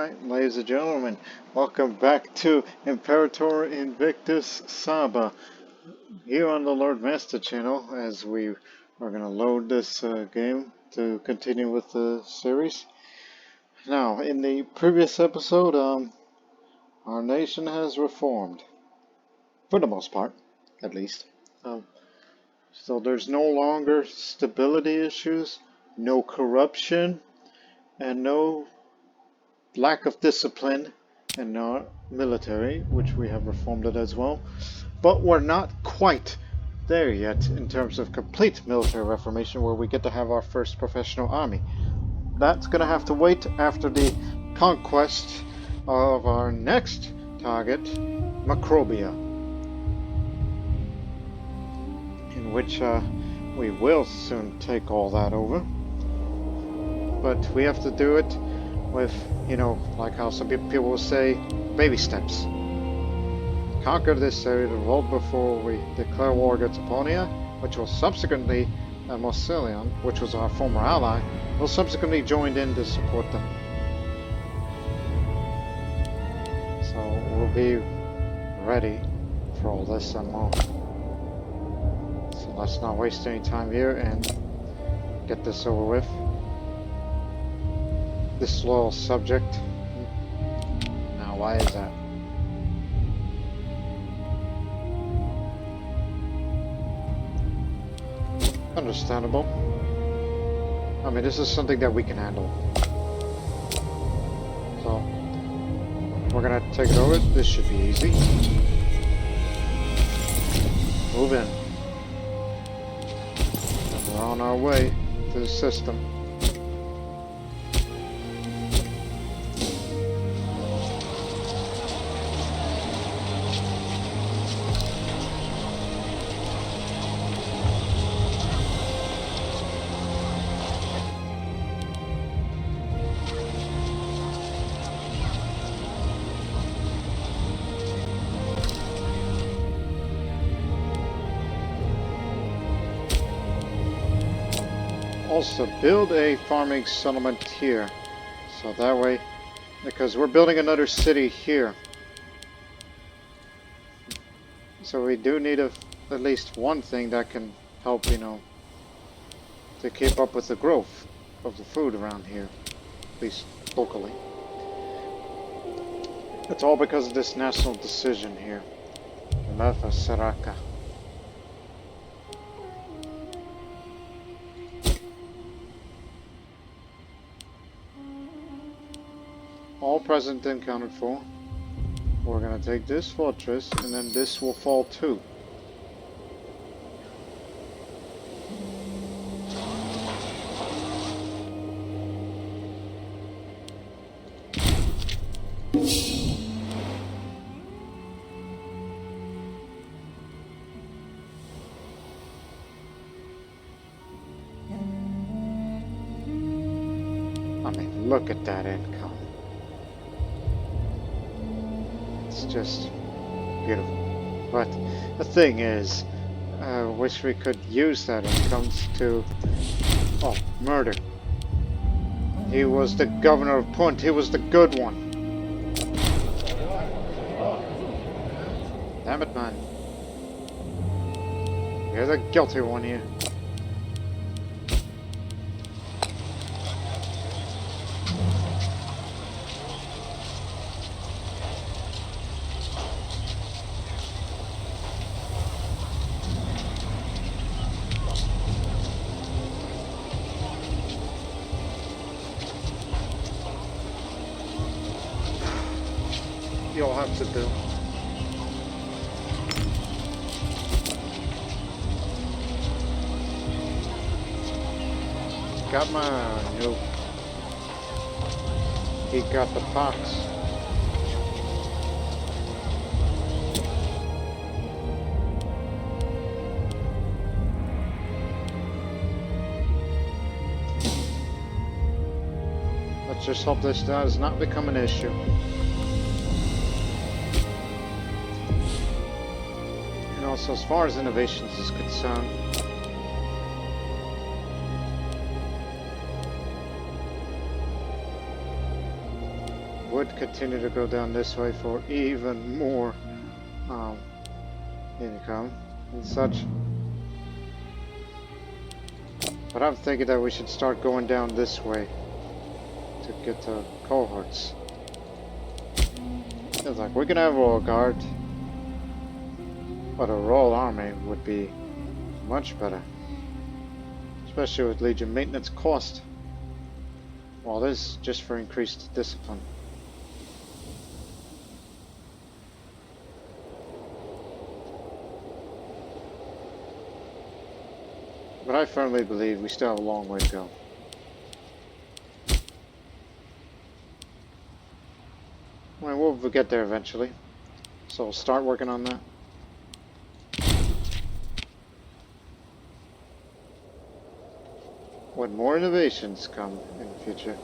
Alright, ladies and gentlemen, welcome back to Imperator Invictus Saba here on the Lord Master channel as we are going to load this game to continue with the series. Now, in the previous episode, our nation has reformed, for the most part, at least. So there's no longer stability issues, no corruption, and no lack of discipline in our military, which we have reformed it as well. But we're not quite there yet in terms of complete military reformation where we get to have our first professional army. That's going to have to wait after the conquest of our next target, Macrobia, in which we will soon take all that over. But we have to do it with, you know, like how some people will say, baby steps. Conquer this area, revolt before we declare war against Apollonia, which will subsequently, Marcelion, which was our former ally, will subsequently join in to support them. So we'll be ready for all this and more. So let's not waste any time here and get this over with. This loyal subject. Now, why is that? Understandable. I mean, this is something that we can handle. So, we're gonna take it over. This should be easy. Move in. And we're on our way to the system. Also, build a farming settlement here, so that way, because we're building another city here, so we do need at least one thing that can help, you know, to keep up with the growth of the food around here, at least locally. It's all because of this national decision here. Mefa Saraka. All present and counted for. We're going to take this fortress, and then this will fall too. I mean, look at that income. It's just beautiful. But the thing is, I wish we could use that income to... Oh, murder. He was the governor of Punt. He was the good one. Damn it, man. You're the guilty one here. You'll have to do. Got my nope. He got the pox. Let's just hope this does not become an issue. So as far as innovations is concerned, would continue to go down this way for even more income and such. But I'm thinking that we should start going down this way to get to cohorts. It's like we can have a royal guard, but a royal army would be much better, especially with Legion maintenance cost. Well, this is just for increased discipline. But I firmly believe we still have a long way to go. Well, we'll get there eventually. So we'll start working on that. When more innovations come in the future,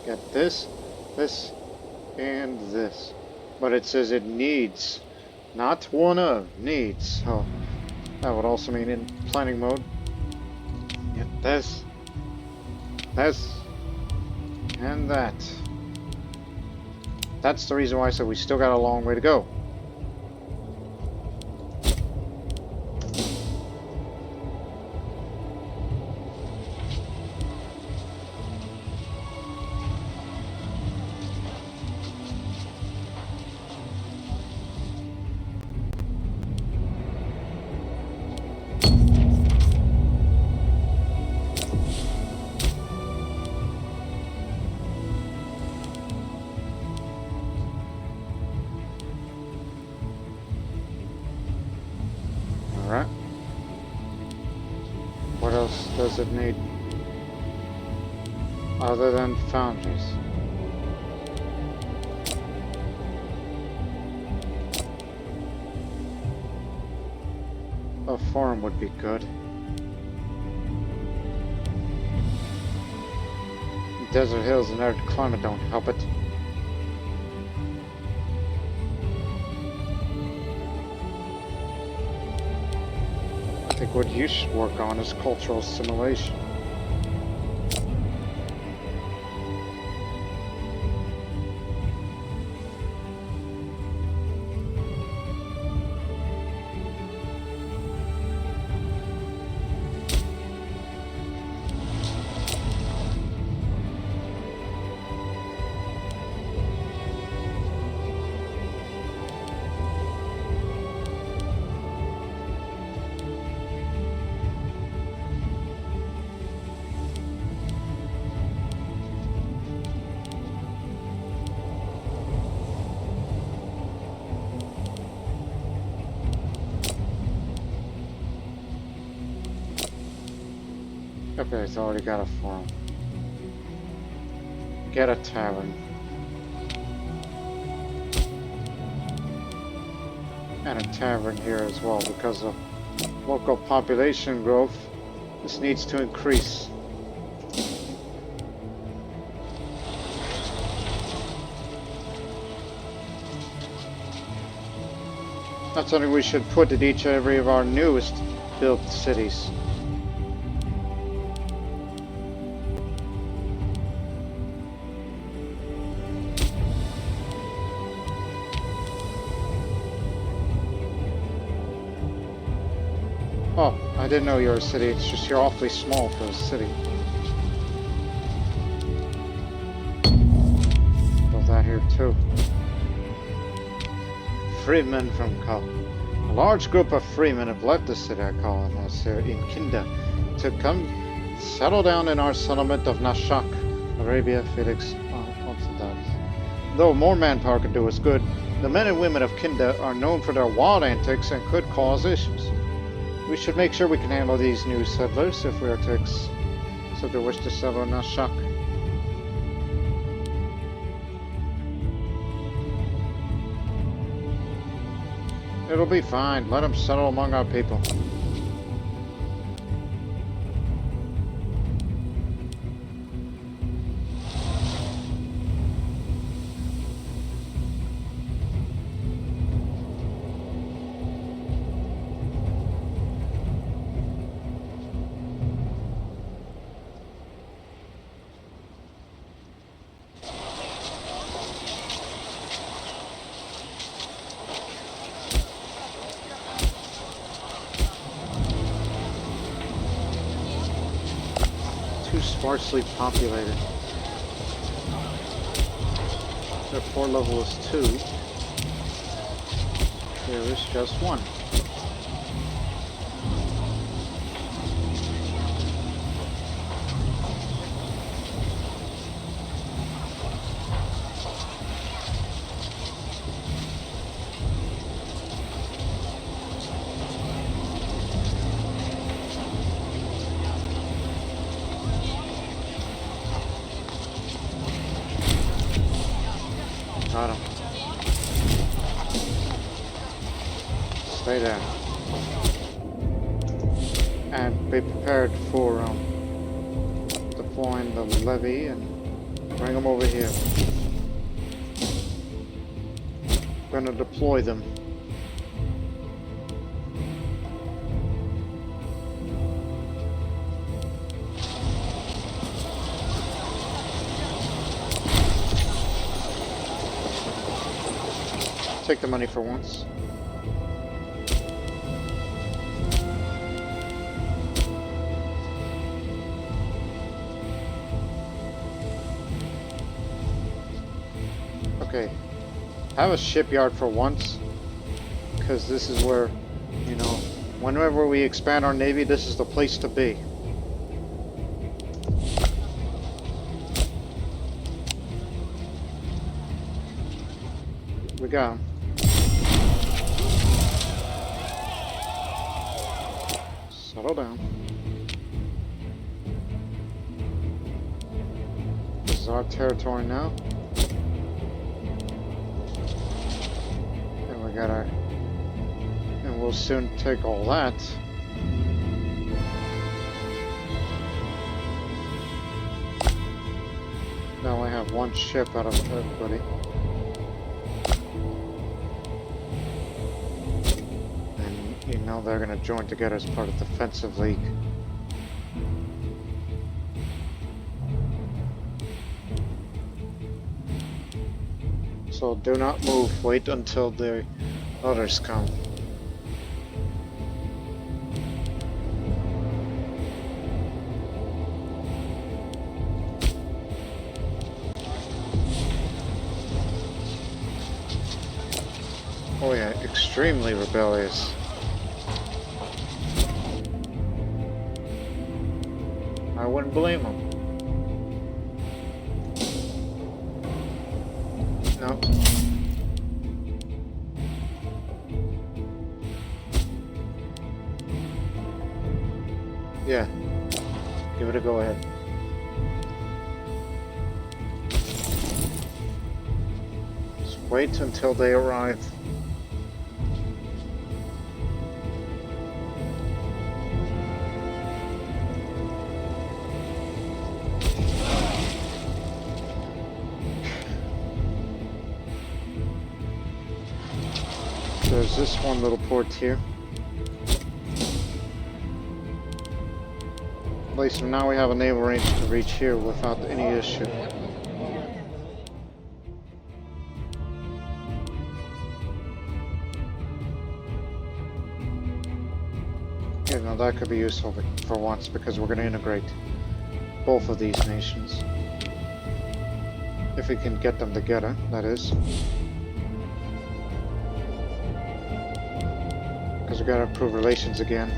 get this, this, and this. But it says it needs, not one of, needs. So that would also mean in planning mode. Get this, this, and that. That's the reason why I said we still got a long way to go. Alright. What else does it need? Other than foundries. A farm would be good. Desert hills and arid climate don't help it. I think what you should work on is cultural assimilation. Okay, it's already got a farm. Get a tavern. And a tavern here as well, because of local population growth. This needs to increase. That's something we should put at each and every of our newest built cities. Oh, I didn't know you were a city. It's just you're awfully small for a city. Built that here too. Freemen from Kal. A large group of freemen have left the city, I call it, in Kinda, to come settle down in our settlement of Nashak, Arabia, Felix, Though more manpower could do us good, the men and women of Kinda are known for their wild antics and could cause issues. We should make sure we can handle these new settlers if we are to so they wish to settle in Nashak. It'll be fine. Let them settle among our people. too sparsely populated. Their floor level is 2. There is just 1. Got him. Stay there. And be prepared for deploying the levy and bring them over here. I'm gonna deploy them. Take the money for once. Okay. Have a shipyard for once, because this is where, you know, whenever we expand our navy, this is the place to be. We got him. Settle down. This is our territory now. And we got our... And we'll soon take all that. Now I have one ship out of everybody. You know they're going to join together as part of the defensive league. So do not move. Wait until the others come. Oh yeah, extremely rebellious. I wouldn't blame him. No. Yeah. Give it a go ahead. Just wait until they arrive. There's this one little port here. At least now we have a naval range to reach here without any issue. Yeah, now that could be useful for once because we're going to integrate both of these nations. If we can get them together, that is. Because we gotta improve relations again.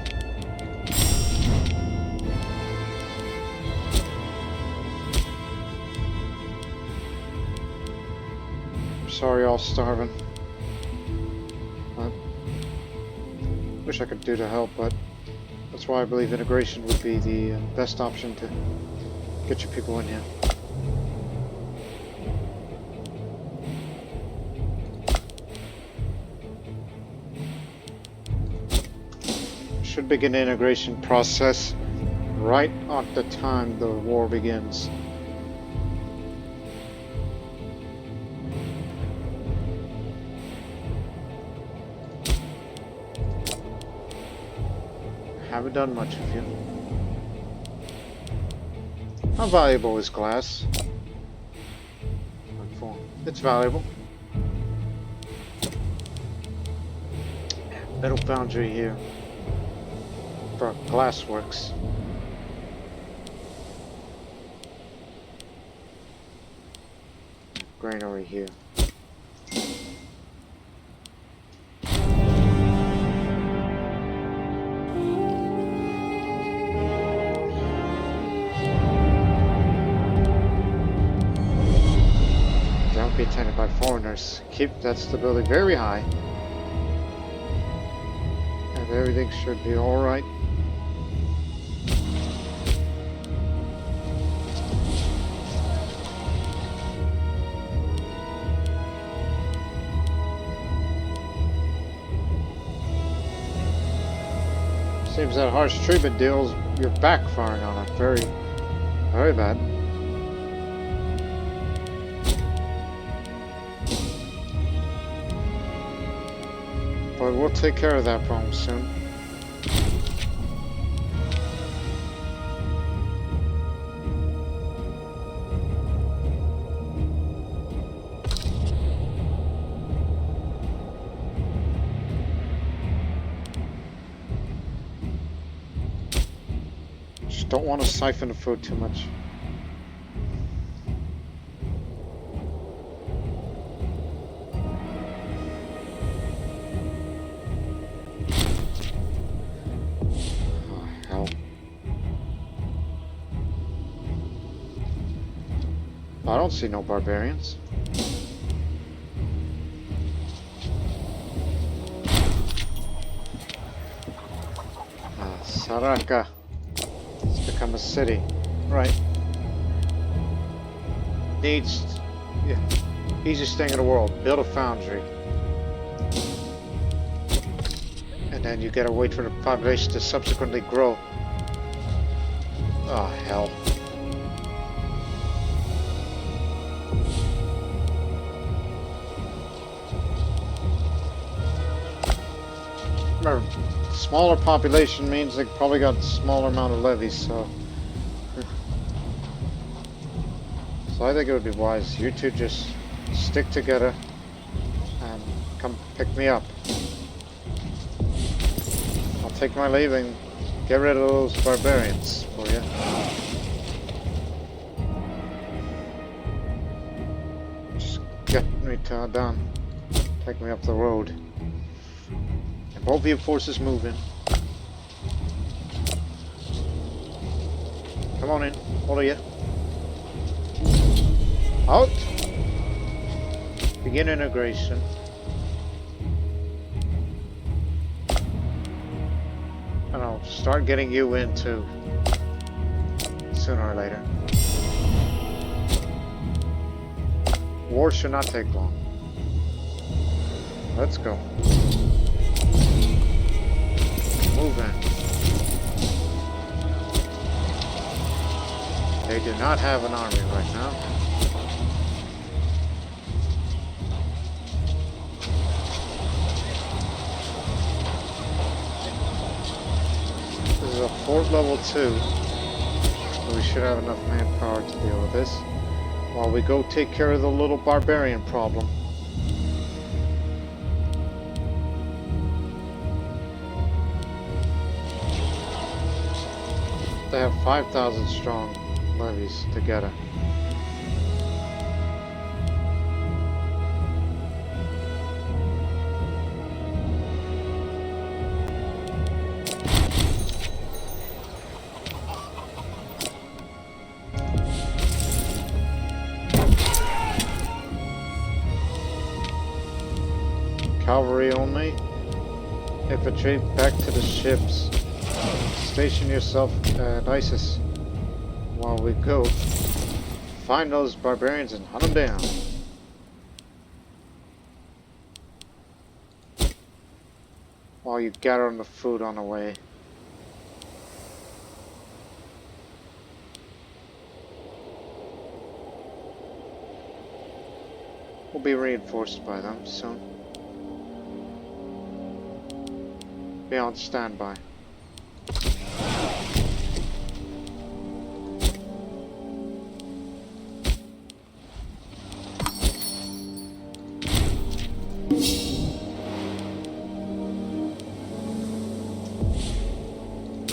Sorry, all starving. But wish I could do to help, but that's why I believe integration would be the best option to get your people in here. Should begin the integration process right at the time the war begins. Haven't done much of you. How valuable is glass? It's valuable. Metal foundry here. For glassworks. granary here. Don't be attended by foreigners. Keep that stability very high. And everything should be alright. Seems that harsh treatment deals, you're backfiring on it. Very, very bad. But we'll take care of that problem soon. Just don't want to siphon the food too much. I don't see no barbarians. Saraka. It's become a city. Right. Needs... Yeah. Easiest thing in the world. Build a foundry. And then you gotta wait for the population to subsequently grow. Oh, hell. Remember, smaller population means they probably got a smaller amount of levies, so I think it would be wise you two just stick together and come pick me up. I'll take my leave and get rid of those barbarians for you. Just get me done. Take me up the road. Both of your forces moving. Come on in, all of you. Out. Begin integration. And I'll start getting you in too. Sooner or later. War should not take long. Let's go. Move in. They do not have an army right now. This is a fort level 2, so we should have enough manpower to deal with this while we go take care of the little barbarian problem. They have 5,000 strong levies together. Cavalry only. Infantry back to the ships. Station yourself at ISIS while we go. Find those barbarians and hunt them down. While you gather on the food on the way. We'll be reinforced by them soon. Be on standby.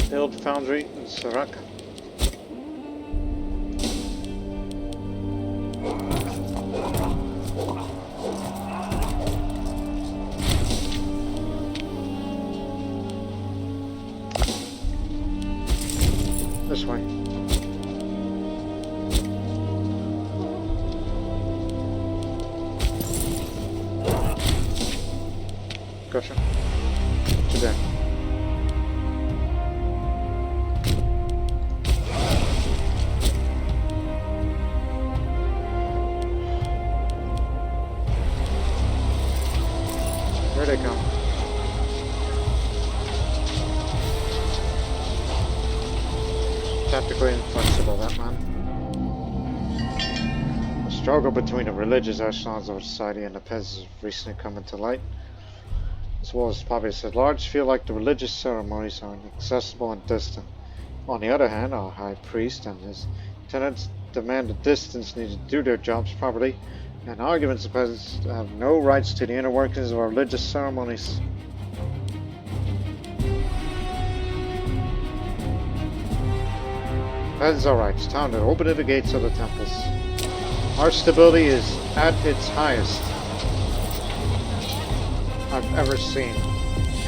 Build foundry in Saraka. gotcha. What you doing? Here they come. Tactically inflexible, that man. The struggle between the religious echelons of society and the peasants has recently come into light. As well as populace at large feel like the religious ceremonies are inaccessible and distant. On the other hand, our high priest and his tenants demand the distance needed to do their jobs properly, and arguments the peasants have no rights to the inner workings of our religious ceremonies. Peasants are right. It's time to open the gates of the temples. Our stability is at its highest I've ever seen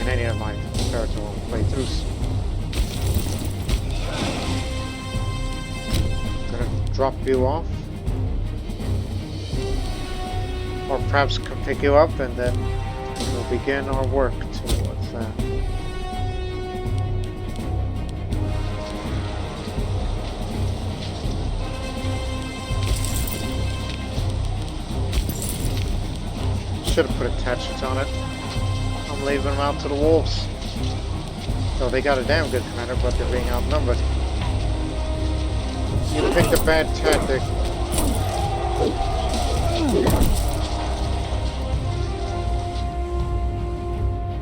in any of my Imperator playthroughs. Gonna drop you off, or perhaps come pick you up, and then we'll begin our work towards that. Should have put attachments on it. I'm leaving them out to the wolves. So they got a damn good commander, but they're being outnumbered. You picked a bad tactic.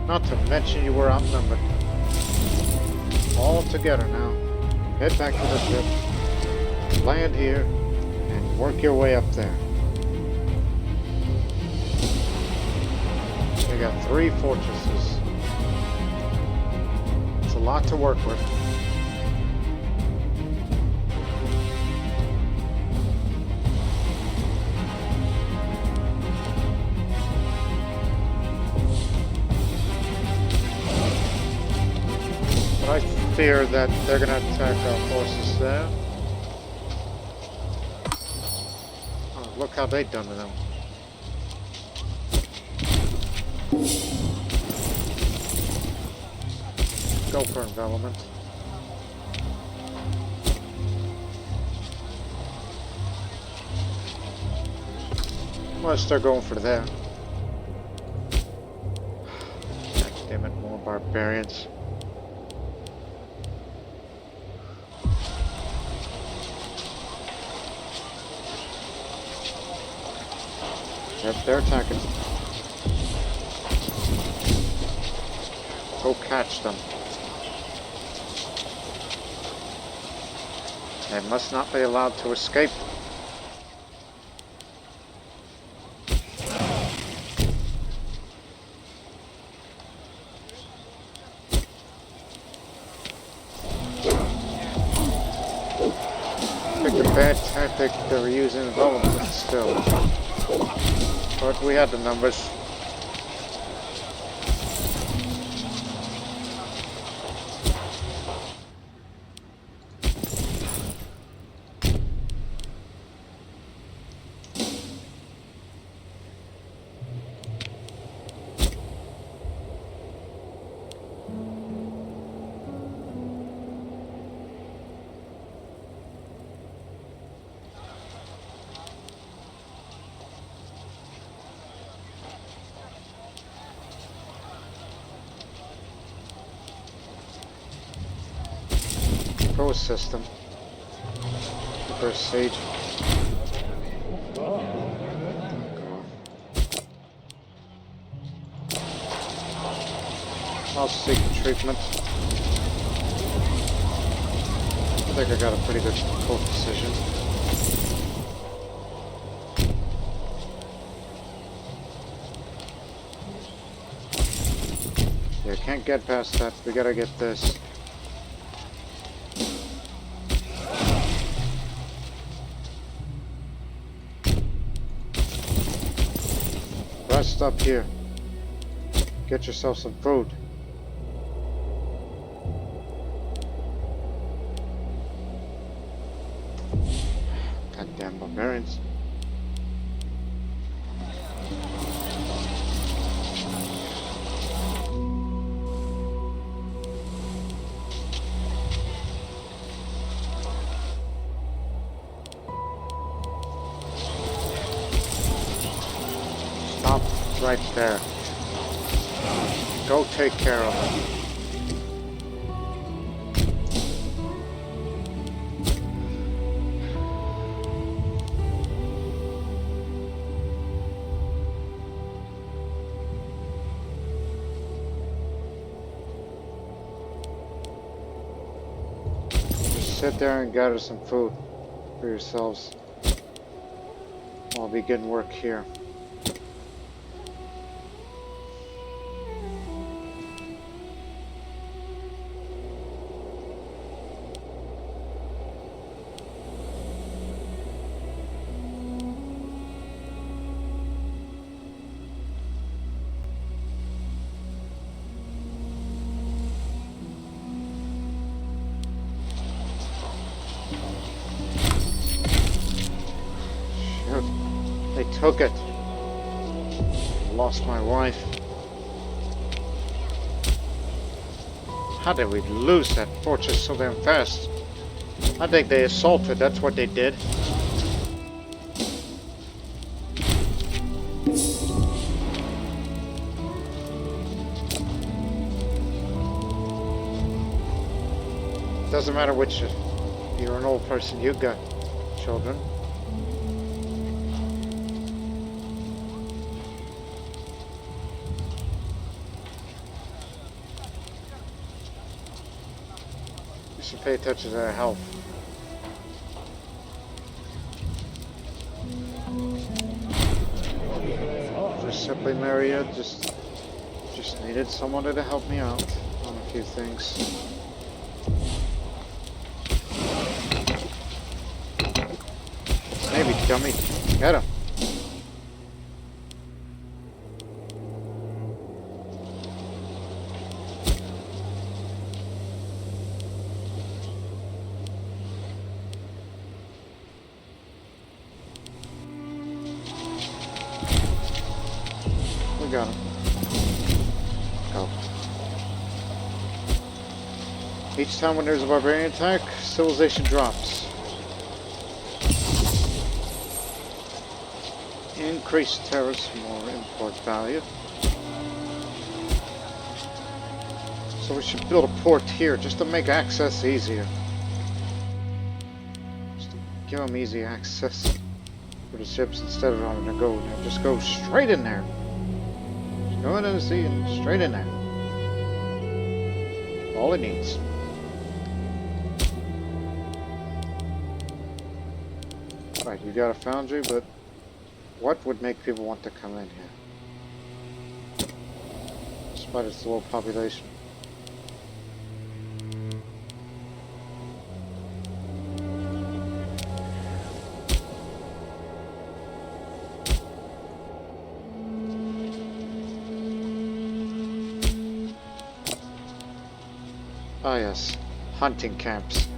Not to mention you were outnumbered. All together now. Head back to the ship. Land here. And work your way up there. We got 3 fortresses. It's a lot to work with. But I fear that they're going to attack our forces there. Oh, look how they've done to them. Go for envelopment. Let's start going for there. God damn it, more barbarians. Yep, they're attacking. Go catch them. They must not be allowed to escape. Picked a bad tactic. They were using envelopment still. But we had the numbers. Pro system. First siege. I'll seek treatment. I think I got a pretty good court decision. Yeah, can't get past that. We gotta get this. Rest up here. Get yourself some food. Goddamn barbarians. right there. Go take care of them. Just sit there and gather some food for yourselves. I'll be getting work here. They took it. Lost my wife. How did we lose that fortress so damn fast? I think they assaulted, that's what they did. Doesn't matter which, you're an old person, you got children. Should pay attention to their health. Just simply Maria, just needed someone to help me out on a few things. Maybe dummy, get him. We got him. Go. Each time when there's a barbarian attack, civilization drops. Increased terrace, more import value. So we should build a port here just to make access easier. Just to give them easy access for the ships instead of having to go there. Just go straight in there. Just go into the sea and straight in there. All it needs. Right, you got a foundry, but what would make people want to come in here? Despite its low population. Ah yes, hunting camps.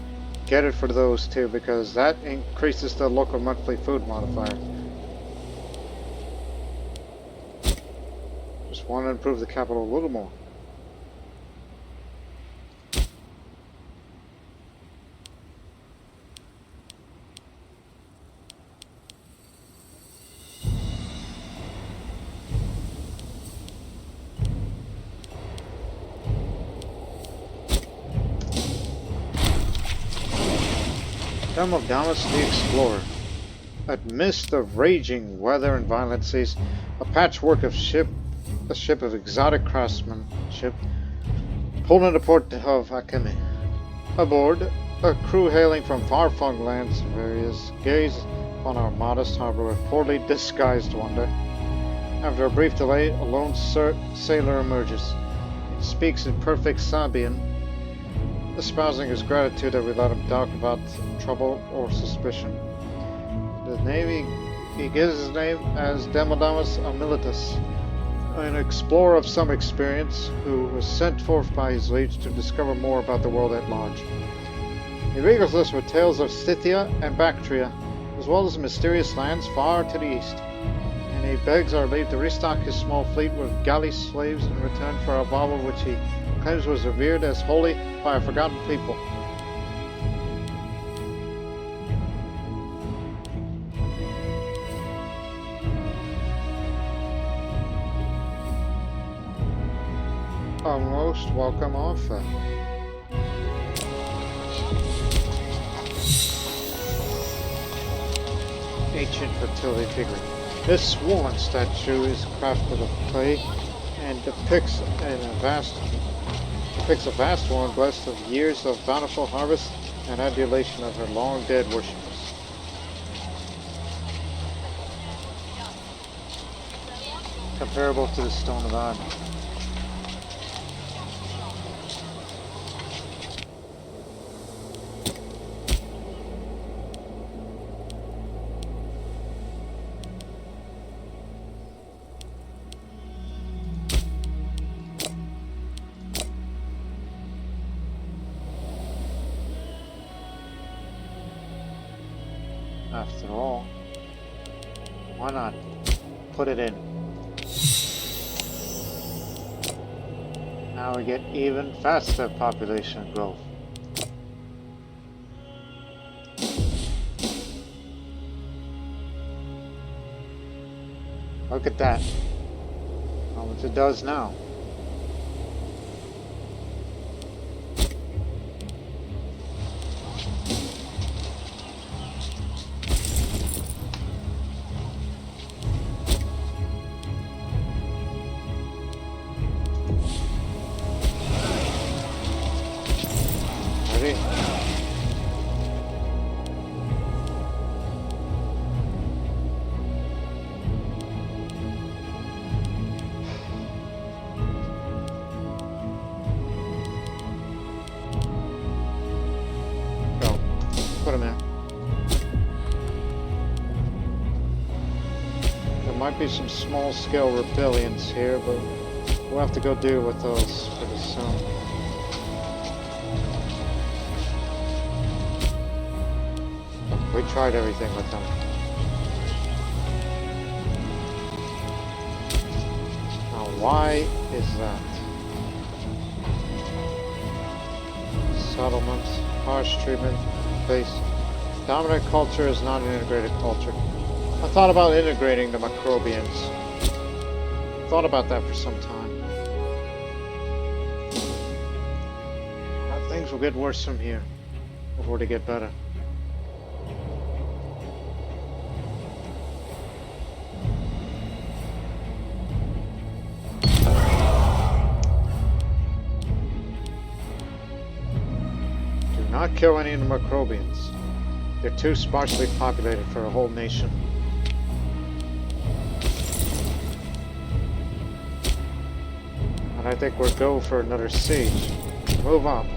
Get it for those too, because that increases the local monthly food modifier. Just want to improve the capital a little more. Time of Dallas the Explorer. Amidst the raging weather and violences, a patchwork of a ship of exotic craftsmanship pulled into port of Akemi. Aboard, a crew hailing from far-flung lands various gaze upon our modest harbor with poorly disguised wonder. After a brief delay, a lone sailor emerges. He speaks in perfect Sabian, espousing his gratitude that we let him talk about trouble or suspicion. The name he gives his name as Demodamus Amilitus, an explorer of some experience who was sent forth by his liege to discover more about the world at large. He regals us with tales of Scythia and Bactria, as well as mysterious lands far to the east, and he begs our leave to restock his small fleet with galley slaves in return for a Bible which he claims was revered as holy by a forgotten people. A most welcome offer. Ancient fertility figure. This sworn statue is crafted of clay and depicts a vast woman blessed with years of bountiful harvest and adulation of her long-dead worshippers. Comparable to the Stone of Honor. After all, why not put it in? Now we get even faster population growth. Look at that. How much it does now. Put them in. There might be some small-scale rebellions here, but we'll have to go deal with those pretty soon. We tried everything with them. Now, why is that? Settlements, harsh treatment, base. Dominant culture is not an integrated culture. I thought about integrating the Macrobians. Thought about that for some time. Things will get worse from here before they get better. Not kill any of the Macrobians. They're too sparsely populated for a whole nation. And I think we'll go for another siege. Move on.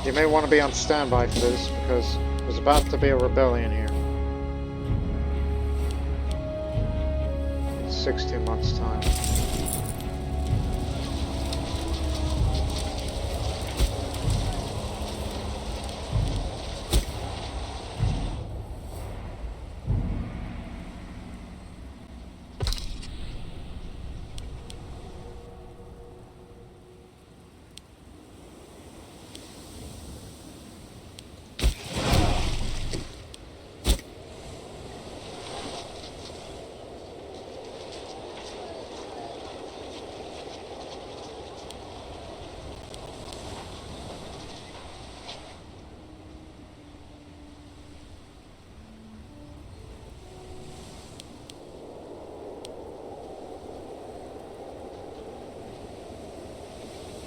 You may want to be on standby for this because there's about to be a rebellion here. In 16 months' time.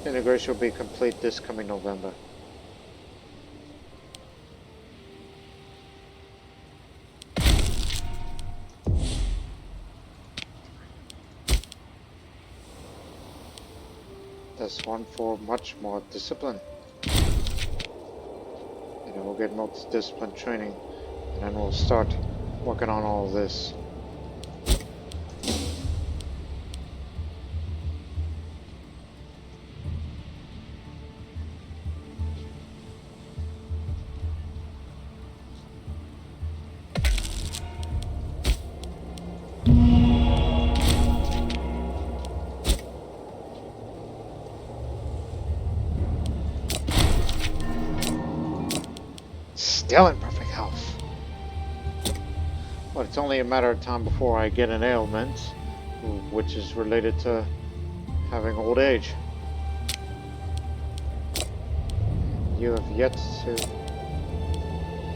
Integration will be complete this coming November. That's one for much more discipline. And then we'll get multi-discipline training, and then we'll start working on all of this. Still in perfect health. What it's only a matter of time before I get an ailment, which is related to having old age. You have yet to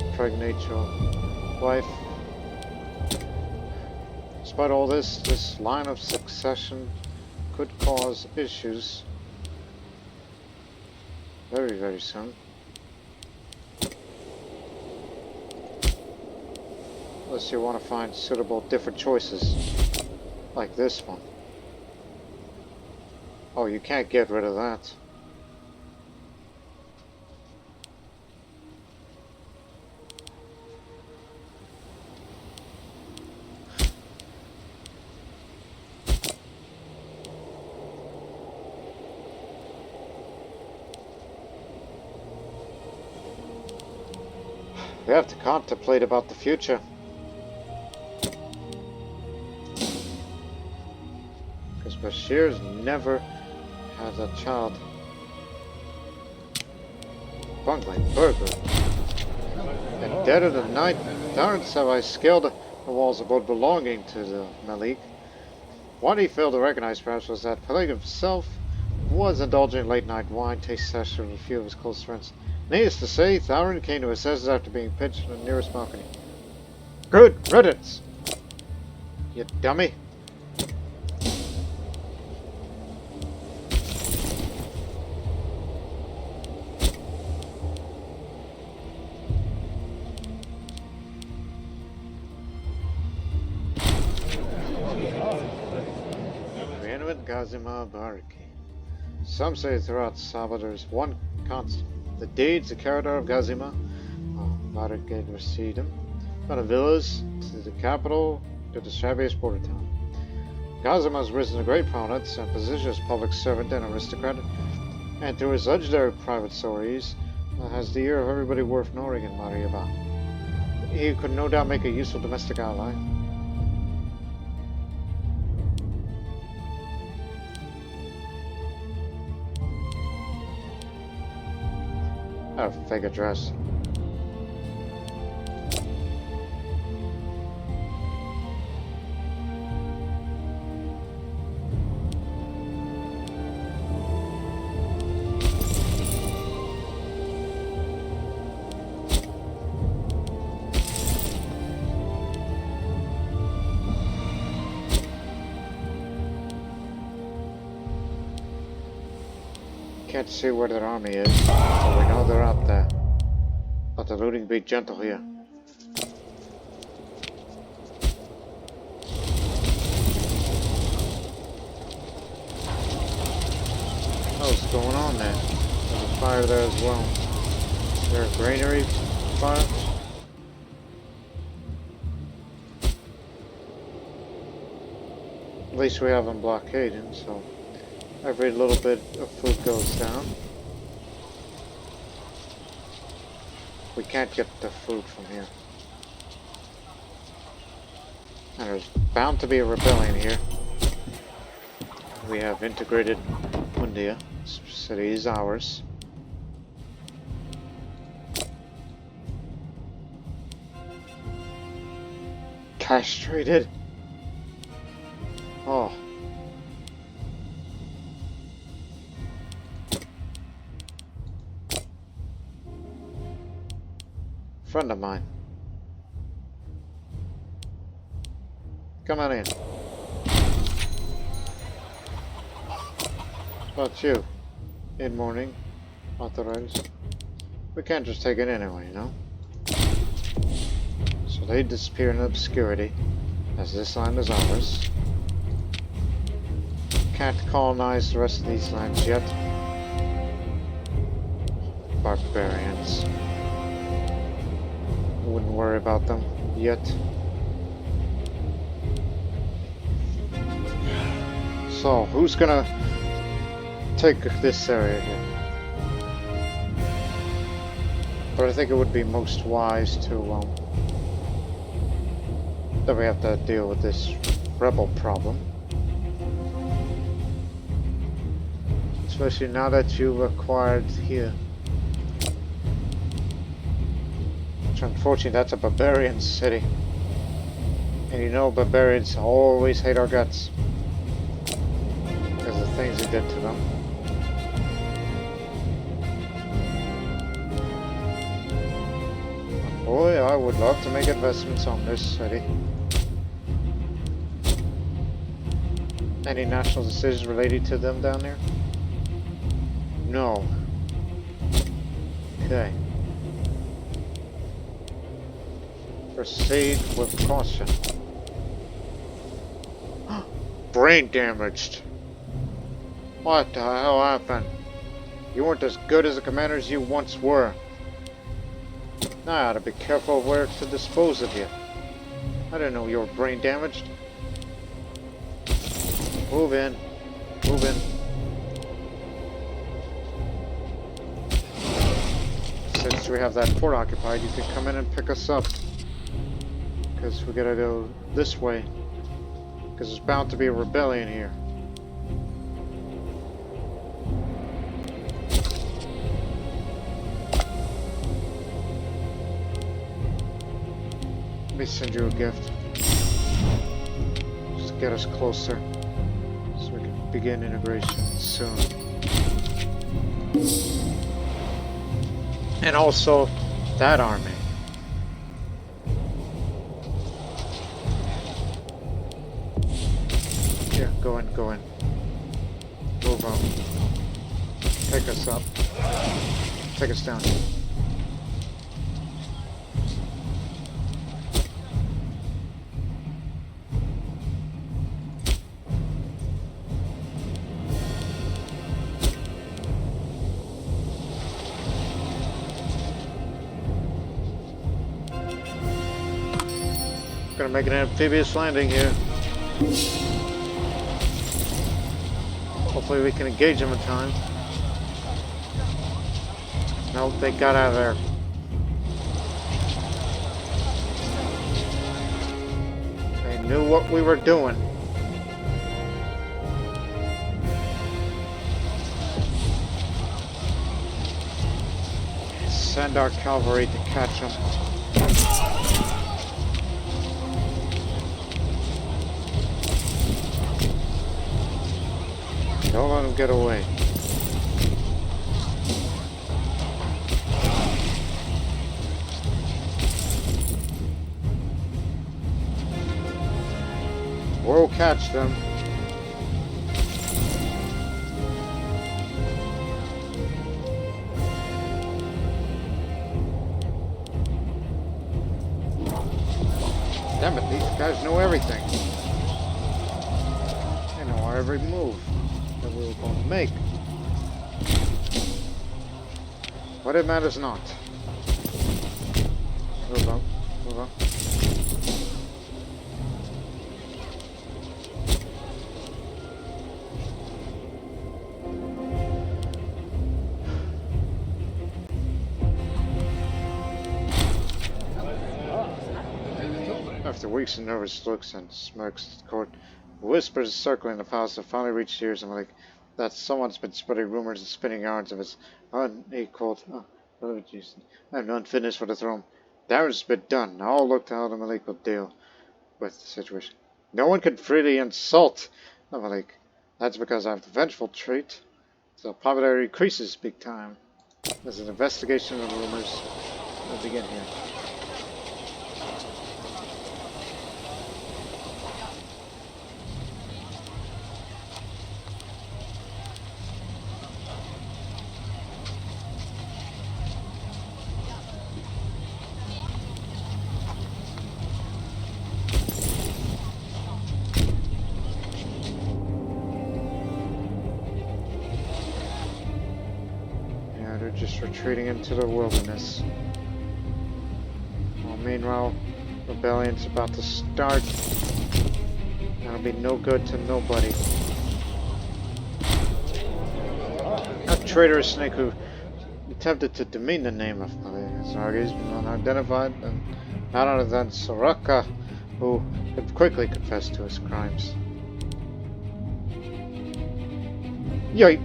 impregnate your wife. Despite all this, this line of succession could cause issues very, very soon. Unless you want to find suitable different choices, like this one. Oh, you can't get rid of that. We have to contemplate about the future. Because Bashir's never had a child. Bungling burger. In dead of the night, Darren Saba scaled the walls of boat belonging to the Malik. What he failed to recognize perhaps was that Peleg himself was indulging in late-night wine taste session with a few of his close friends. Needless to say, Thaurin came to his senses after being pinched in the nearest balcony. Good riddance! You dummy! Gazima Baraki. Some say throughout Saba there is one constant. The deeds, the character of Gazima, Baraki received him. From the villas to the capital to the shabbiest border town. Gazima has risen to great prominence and position as public servant and aristocrat, and through his legendary private stories, has the ear of everybody worth knowing in Mariaba. He could no doubt make a useful domestic ally. A fake address. Can't see where their army is, but we know they're out there. Let the looting be gentle here. Oh, what's going on there? There's a fire there as well. Is there a granary fire? At least we have them blockaded, so every little bit of food goes down. We can't get the food from here. And there's bound to be a rebellion here. We have integrated Mundia. This city is ours. Castrated. Oh. Friend of mine. Come on in. About you. In morning. Authorized. We can't just take it anyway, you know? So they disappear in obscurity, as this land is ours. Can't colonize the rest of these lands yet. Barbarians. Wouldn't worry about them yet. So, who's gonna take this area here? But I think it would be most wise to, that we have to deal with this rebel problem. Especially now that you've acquired here. Which unfortunately, that's a barbarian city. And you know barbarians always hate our guts. Because of the things we did to them. Boy, I would love to make investments on this city. Any national decisions related to them down there? No. Okay. Proceed with caution. Brain damaged. What the hell happened? You weren't as good as the commanders you once were. Now I ought to be careful where to dispose of you. I didn't know you were brain damaged. Move in. Move in. Since we have that fort occupied, you can come in and pick us up. Because we gotta go this way. Because there's bound to be a rebellion here. Let me send you a gift. Just get us closer. So we can begin integration soon. And also, that army. Yeah, go in, go in. Move on. Take us up. Take us down. Gonna make an amphibious landing here. Hopefully we can engage them in time. Nope, they got out of there. They knew what we were doing. Send our cavalry to catch them. Don't let them get away. We'll catch them. Damn it, these guys know everything. They know our every move that we were going to make. But it matters not. Move on, move on. After weeks of nervous looks and smirks at the court, whispers circling the palace have finally reached ears of Malik that someone's been spreading rumors and spinning yarns of his unequaled and unfitness for the throne. Damage has been done. All look to how the Malik will deal with the situation. No one can freely insult the Malik. That's because I have the vengeful trait. So popularity increases big time. There's an investigation of the rumors. We'll begin here. Just retreating into the wilderness. Well, meanwhile, rebellion's about to start. That'll be no good to nobody. That traitorous snake who attempted to demean the name of Zargi has been unidentified, and none other than Soraka, who had quickly confessed to his crimes. Yay!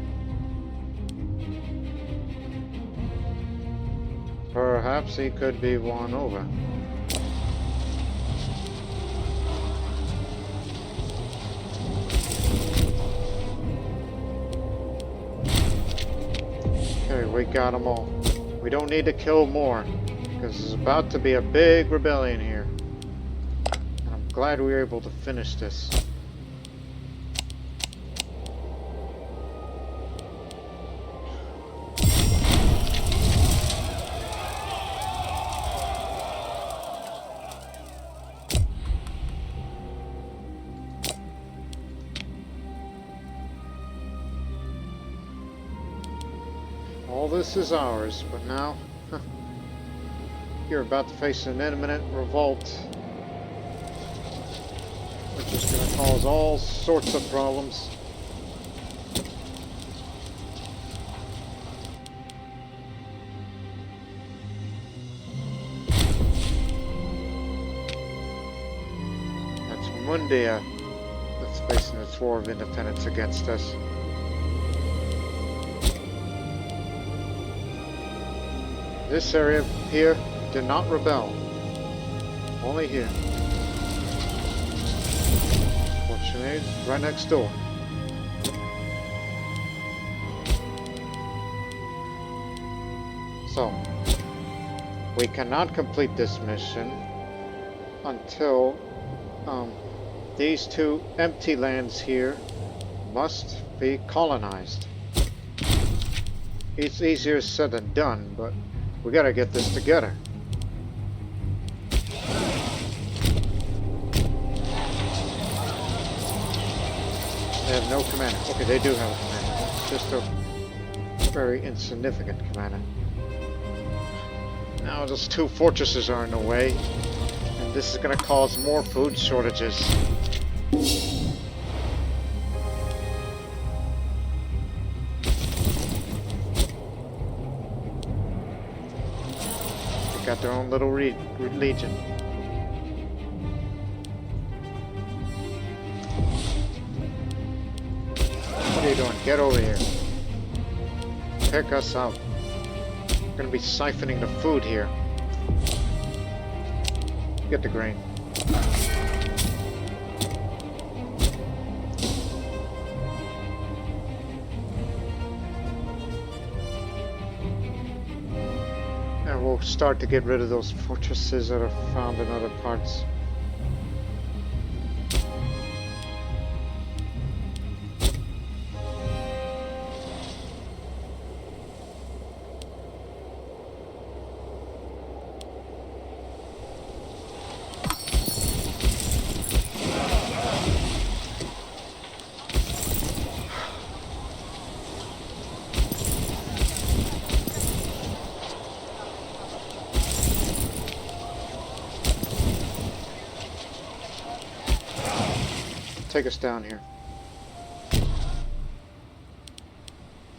Perhaps he could be won over. Okay, we got them all. We don't need to kill more, because there's about to be a big rebellion here. And I'm glad we were able to finish this. All this is ours, but now you're about to face an imminent revolt, which is going to cause all sorts of problems. That's Mundia that's facing its war of independence against us. This area here did not rebel. Only here. Fortunately, it's right next door. So, we cannot complete this mission until these two empty lands here must be colonized. It's easier said than done, but we gotta get this together. They have no commander. Okay, they do have a commander. It's just a very insignificant commander. Now those two fortresses are in the way, and this is gonna cause more food shortages. Got their own little legion. What are you doing? Get over here. Pick us up. We're gonna be siphoning the food here. Get the grain. We'll start to get rid of those fortresses that are found in other parts. Take us down here.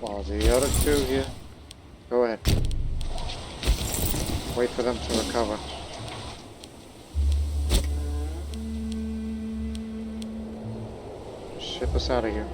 While the other two here, go ahead. Wait for them to recover. Ship us out of here.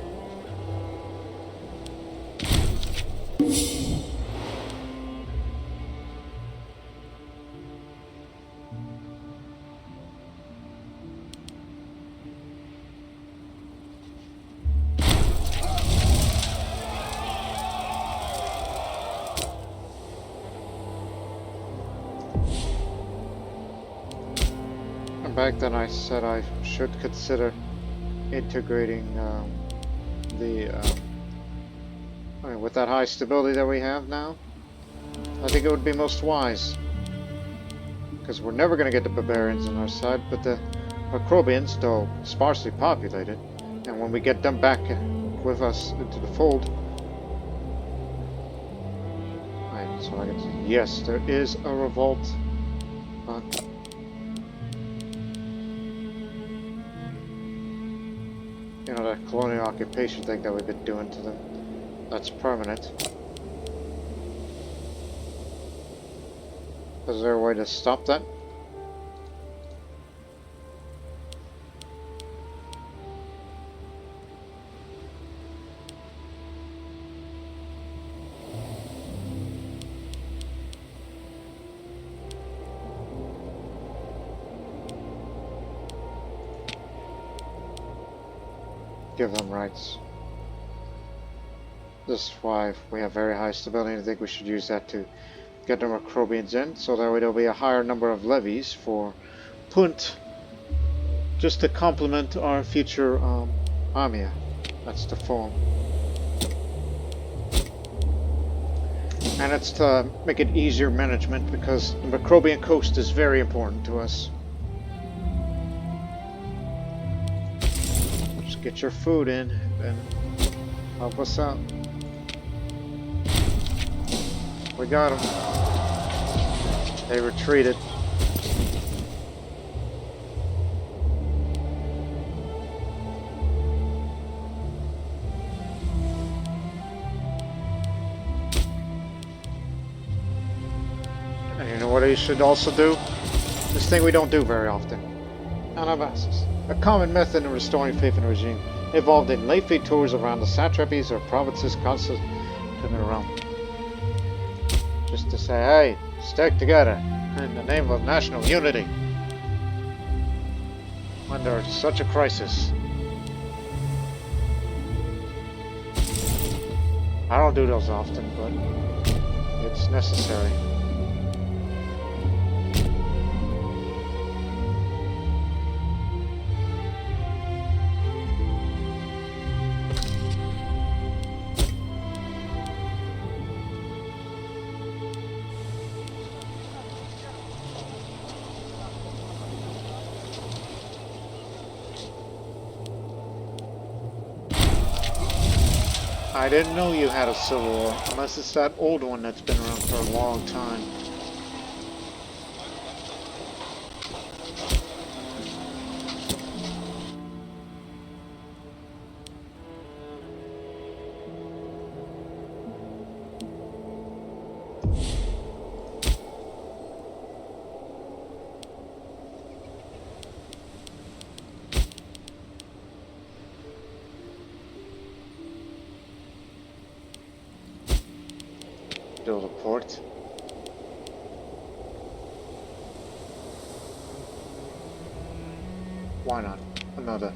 Back then I said I should consider integrating I mean, with that high stability that we have now, I think it would be most wise. Because we're never going to get the barbarians on our side, but the Macrobians, though sparsely populated, and when we get them back with us into the fold, right, so I can see, yes, there is a revolt, but you know, that colonial occupation thing that we've been doing to them, that's permanent. Is there a way to stop that? Give them rights. This is why we have very high stability. I think we should use that to get the Macrobians in, so that way there'll be a higher number of levies for Punt, just to complement our future army. That's the form. And it's to make it easier management, because the Macrobian coast is very important to us. Just get your food in and help us out. We got them. They retreated. And you know what you should also do? This thing we don't do very often. Anabasis. A common method in restoring faith in the regime, involved in late tours around the satrapies or provinces constituted around. Just to say, hey, stick together in the name of national unity under such a crisis. I don't do those often, but it's necessary. I didn't know you had a civil war, unless it's that old one that's been around for a long time. Build a port. Why not? Another.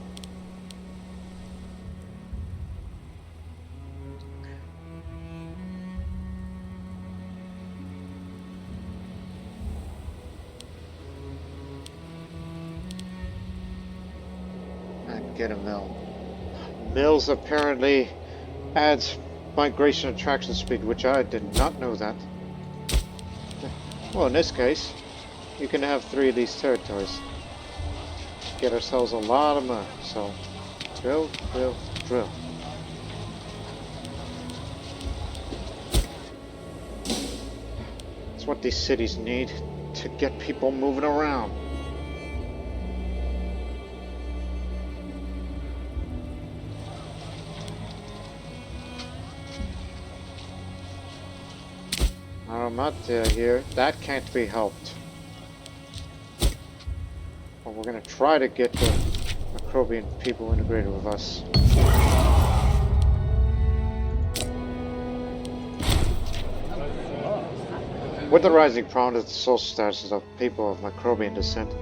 And get a mill. Mills apparently adds migration attraction speed, which I did not know that. Well, in this case, you can have 3 of these territories. Get ourselves a lot of money. So, drill, drill, drill. It's what these cities need to get people moving around. Armata here, that can't be helped. Well, we're gonna try to get the Macrobian people integrated with us. With the rising prominence and social status of people of Macrobian descent,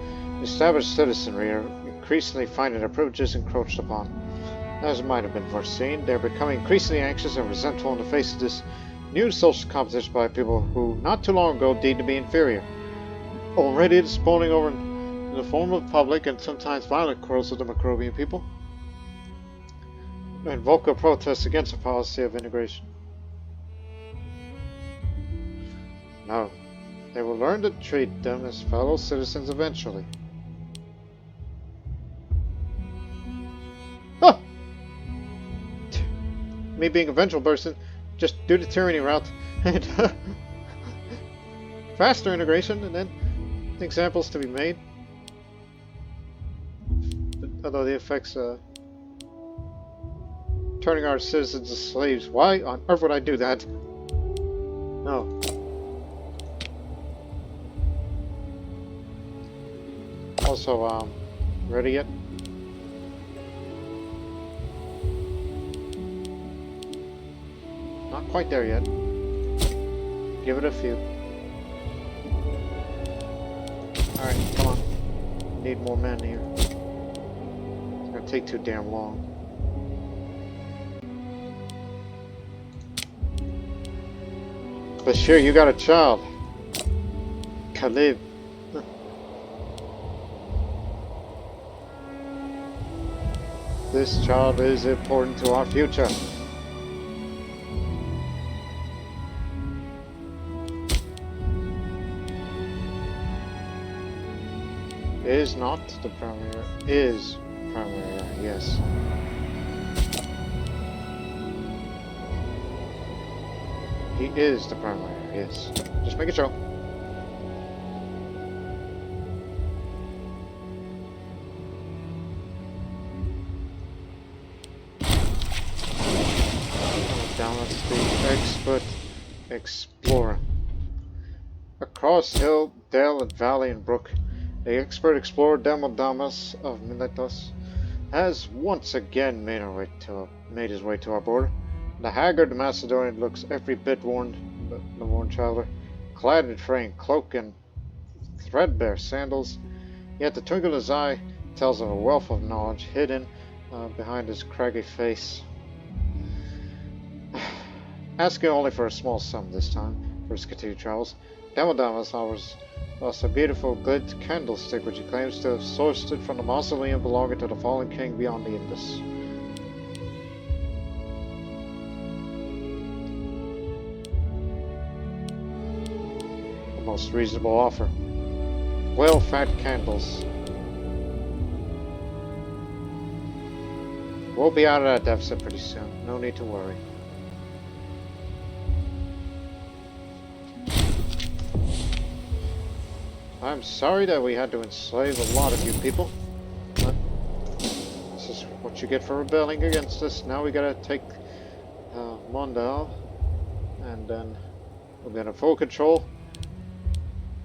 established citizenry are increasingly finding their privileges encroached upon. As might have been foreseen, they are becoming increasingly anxious and resentful in the face of this new social competition by people who not too long ago deemed to be inferior. Already it is spawning over in the form of public and sometimes violent quarrels with the Macrobian people, and vocal protests against the policy of integration. No, they will learn to treat them as fellow citizens eventually. Oh! Me being a vengeful person, just do the tyranny route and faster integration, and then examples to be made. Although the effects turning our citizens into slaves. Why on earth would I do that? No. Also, ready yet? Not quite there yet. Give it a few. Alright, come on. Need more men here. It's gonna take too damn long. Bashir, you got a child. Khalib. This child is important to our future. Is not the primary, is primary, yes. He is the primary, yes. Just make it sure. Down with the expert explorer. Across hill, dale, and valley and brook, the expert explorer Damodamas of Miletus has once again made his way to our border. The haggard Macedonian looks every bit worn, the worn traveler, clad in fraying cloak and threadbare sandals, yet the twinkle in his eye tells of a wealth of knowledge hidden behind his craggy face. Asking only for a small sum this time for his continued travels, Damodamas offers us a beautiful gilt candlestick which he claims to have sourced it from the mausoleum belonging to the fallen king beyond the Indus. A most reasonable offer. 12 fat candles. We'll be out of that deficit pretty soon. No need to worry. I'm sorry that we had to enslave a lot of you people, but this is what you get for rebelling against us. Now we gotta take Mondal, and then we'll get in full control.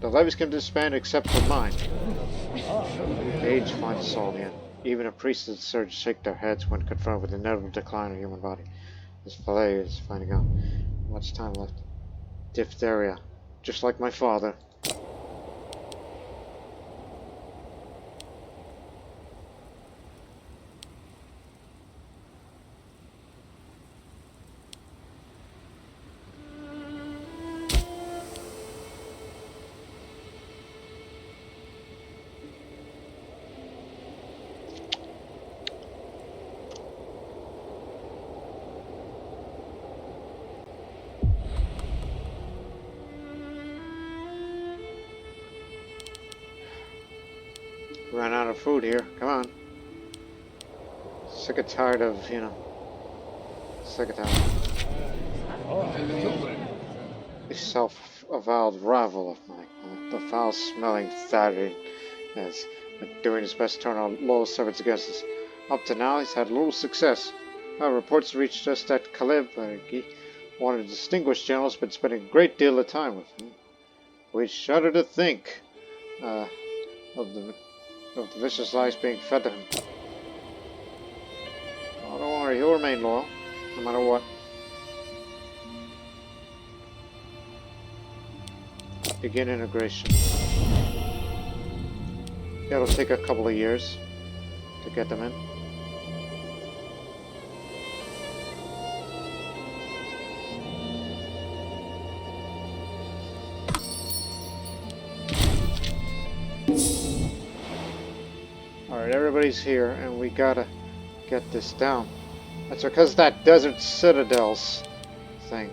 The levies can disband except for mine. Age finds us all again. Even a priest and surgeons shake their heads when confronted with the inevitable decline of the human body. This fillet is finding out. Much time left. Diphtheria, just like my father. Ran out of food here. Come on. Sick and tired of, sick and tired. The self-avowed rival of mine, the foul-smelling Thaddeus, has been doing his best to turn our loyal servants against us. Up to now, he's had little success. Reports reached us that Caleb, one of the distinguished generals, has been spending a great deal of time with him. We shudder to think of the vicious lies being fed to him. Oh, don't worry, he'll remain loyal, no matter what. Begin integration. It'll take a couple of years to get them in. Alright, everybody's here, and we gotta get this down. That's because that Desert Citadels thing.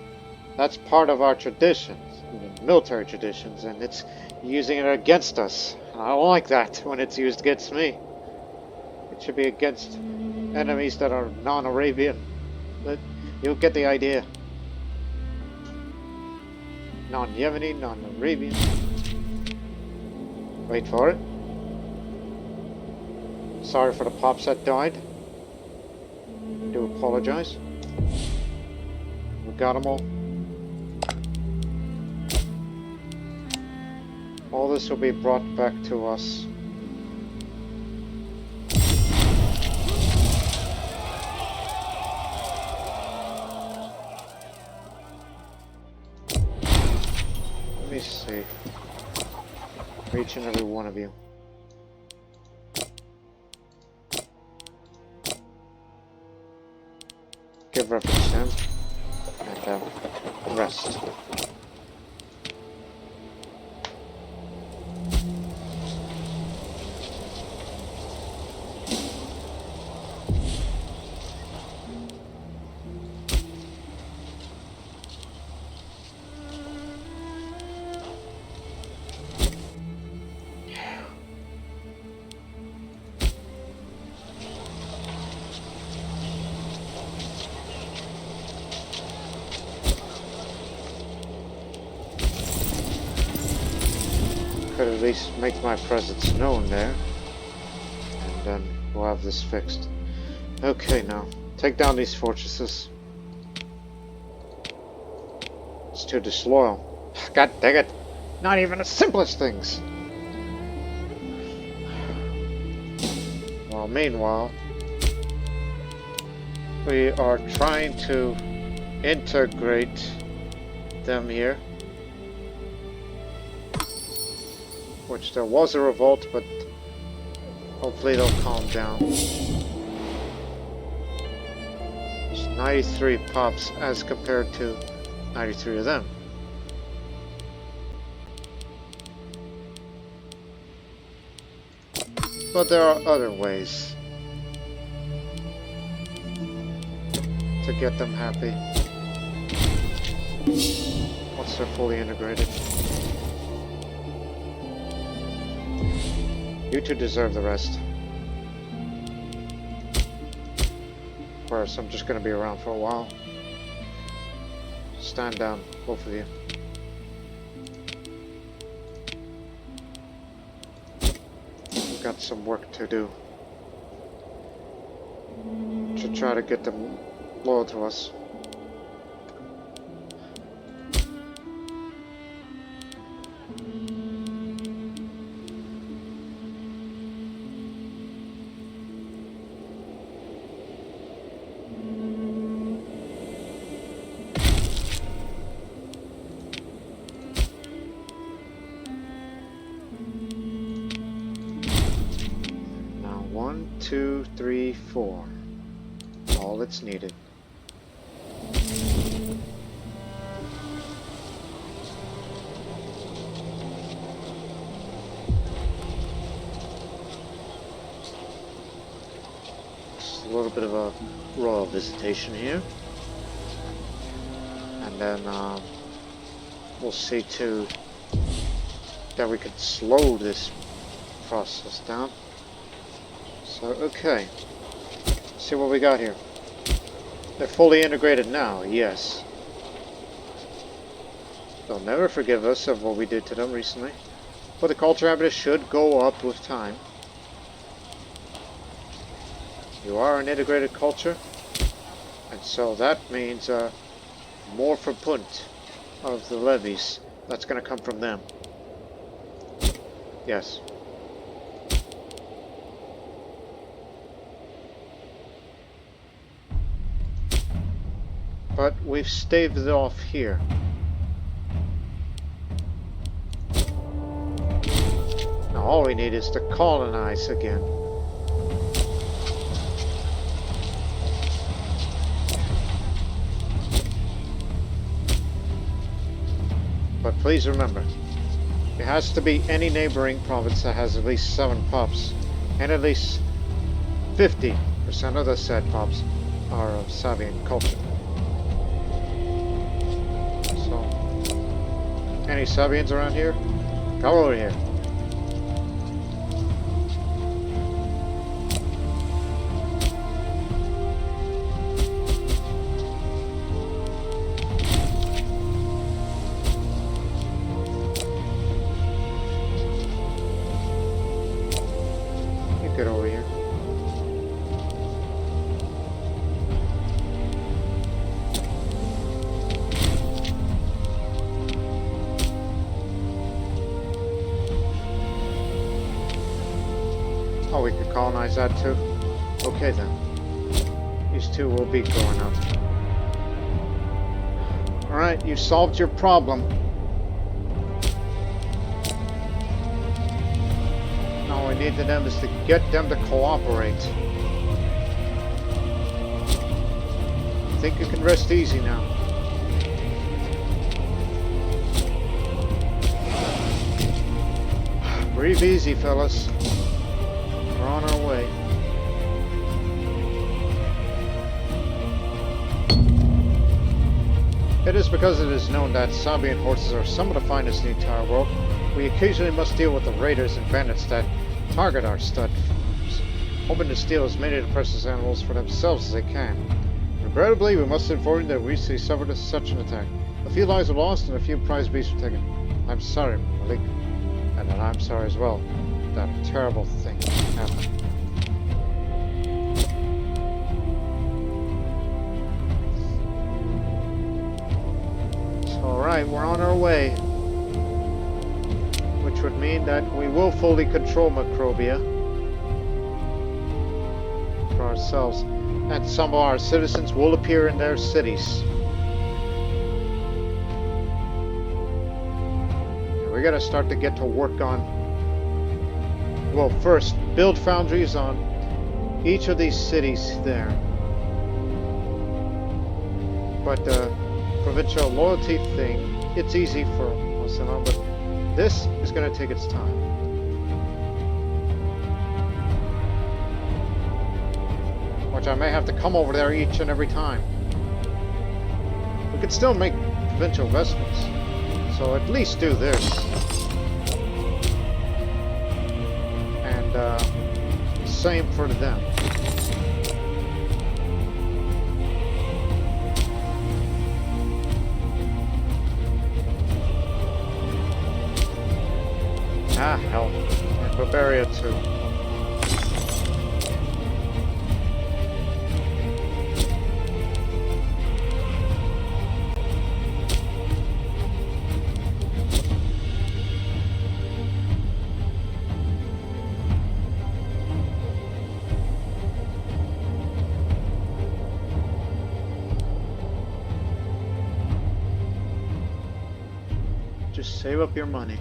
That's part of our traditions, military traditions, and it's using it against us. And I don't like that when it's used against me. It should be against enemies that are non-Arabian. But you'll get the idea. Non-Yemeni, non-Arabian. Wait for it. Sorry for the pops that died. I do apologize. We got them all. All this will be brought back to us. Let me see. For each and every one of you. Give reference to him. And rest. could at least make my presence known there. And then we'll have this fixed. Okay, now, take down these fortresses. It's too disloyal. God dang it! Not even the simplest things! Well, meanwhile, we are trying to integrate them here. Which there was a revolt, but hopefully they'll calm down. There's 93 pops as compared to 93 of them. But there are other ways to get them happy once they're fully integrated. You two deserve the rest. Whereas I'm just going to be around for a while. Stand down, both of you. We've got some work to do to try to get them loyal to us. Now 1, 2, 3, 4. All that's needed. Just a little bit of a royal visitation here. And then we'll see too that we can slow this process down. So, okay. See what we got here. They're fully integrated now, yes. They'll never forgive us of what we did to them recently. But the culture habitus should go up with time. You are an integrated culture. And so that means more for Punt of the levies. That's going to come from them. Yes. But we've staved it off here. Now all we need is to colonize again. But please remember, it has to be any neighboring province that has at least 7 pops, and at least 50% of the said pops are of Sabian culture. Any Sabians around here? Come over here. You get over here. Oh, we could colonize that too? Okay then. These two will be going up. Alright, you solved your problem. All we need to them is to get them to cooperate. I think you can rest easy now. Breathe easy, fellas. We're on our way. It is because it is known that Sabian horses are some of the finest in the entire world. We occasionally must deal with the raiders and bandits that target our stud farms, hoping to steal as many of the precious animals for themselves as they can. Regrettably, we must inform you that we recently suffered such an attack. A few lives were lost and a few prize beasts were taken. I'm sorry, Malik. And then I'm sorry as well that a terrible thing happened. So, alright, we're on our way. Which would mean that we will fully control Macrobia for ourselves. And some of our citizens will appear in their cities. We gotta start to get to work on, well, first build foundries on each of these cities there. But the provincial loyalty thing, it's easy for most of them, but this is gonna take its time. Which I may have to come over there each and every time. We could still make provincial investments. So at least do this. And same for them. Ah, hell. And Bavaria too. Just save up your money.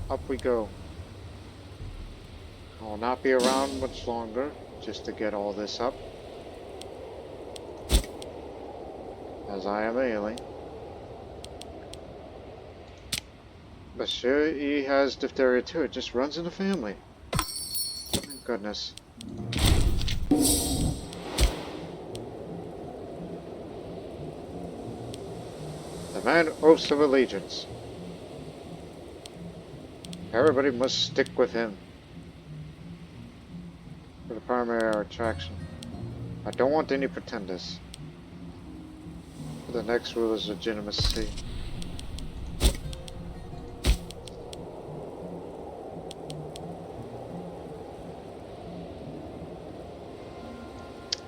Up we go. I will not be around much longer just to get all this up, as I am ailing. But sure, he has diphtheria too. It just runs in the family. Thank goodness. The man oaths of allegiance. Everybody must stick with him for the primary attraction. I don't want any pretenders. For the next ruler's legitimacy.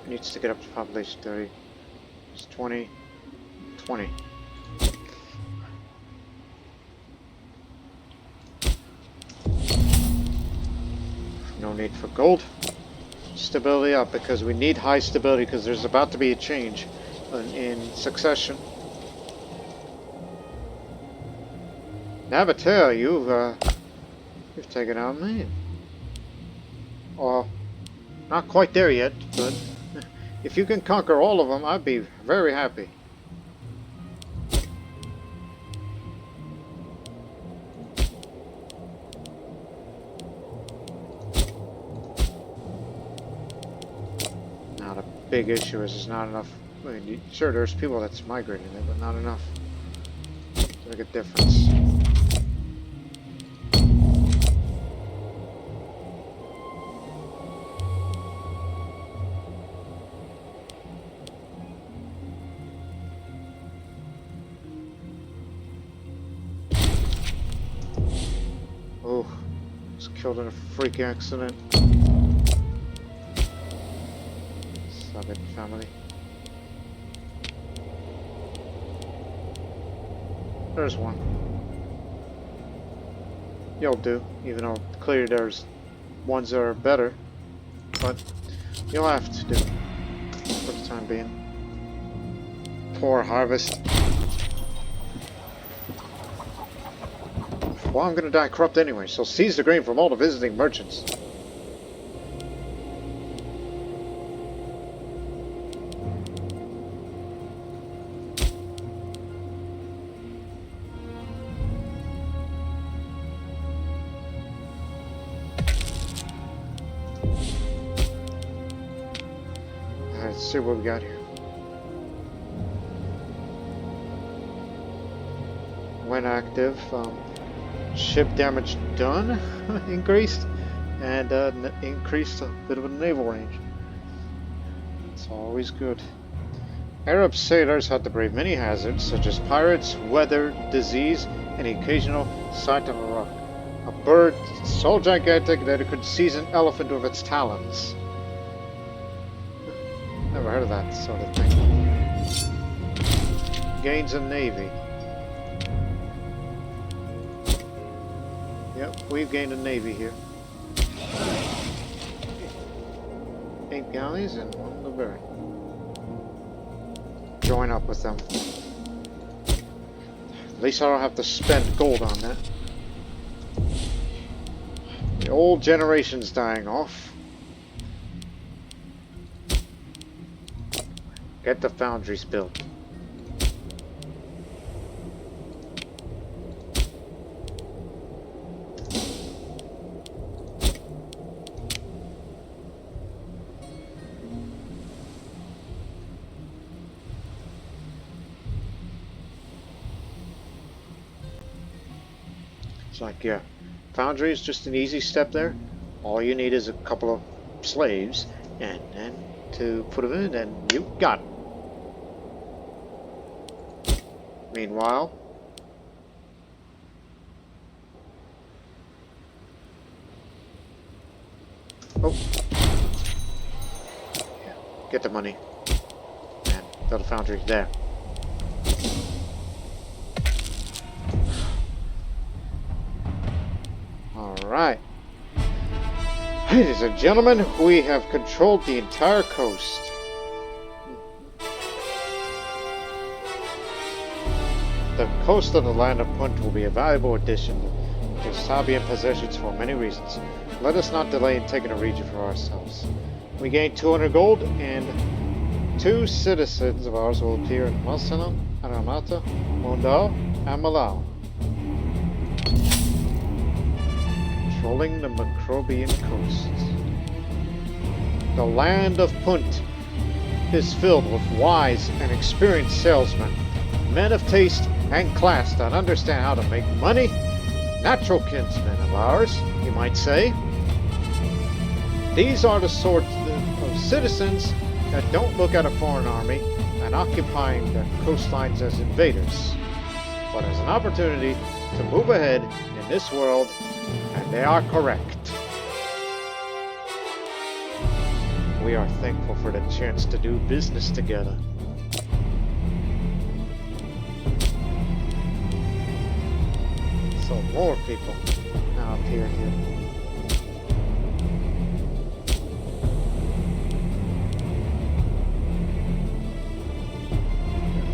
Needs to get up to population 30. It's 20. 20. No need for gold. Stability up, because we need high stability, because there's about to be a change in succession. Navatel, you've taken out me. Well, not quite there yet, but if you can conquer all of them, I'd be very happy. Now the big issue is there's not enough. I mean, sure, there's people that's migrating there, but not enough to make a difference. Oh, was killed in a freak accident. Saba family. There's one. You'll do, even though clearly there's ones that are better. But you'll have to do for the time being. Poor harvest. Well, I'm gonna die corrupt anyway, so seize the grain from all the visiting merchants. Alright, let's see what we got here. When active, ship damage done increased, and increased a bit of a naval range. It's always good. Arab sailors had to brave many hazards, such as pirates, weather, disease, and the occasional sight of a rock. A bird so gigantic that it could seize an elephant with its talons. Never heard of that sort of thing. Gains a navy. Yep, we've gained a navy here. 8 galleys and 1 livery. Join up with them. At least I don't have to spend gold on that. The old generation's dying off. Get the foundries built. Like, yeah, foundry is just an easy step there. All you need is a couple of slaves, and then to put them in, and you got it. Meanwhile, oh, yeah, get the money, and build a foundry there. Alright. Ladies and gentlemen, we have controlled the entire coast. The coast of the land of Punt will be a valuable addition to Sabian possessions for many reasons. Let us not delay in taking a region for ourselves. We gained 200 gold, and 2 citizens of ours will appear in Malsanam, Aramata, Mondal, and Malau. Controlling the Macrobian coast. The land of Punt is filled with wise and experienced salesmen, men of taste and class that understand how to make money, natural kinsmen of ours, you might say. These are the sort of citizens that don't look at a foreign army and occupying the coastlines as invaders, but as an opportunity to move ahead in this world. And they are correct. We are thankful for the chance to do business together. So more people now appear here.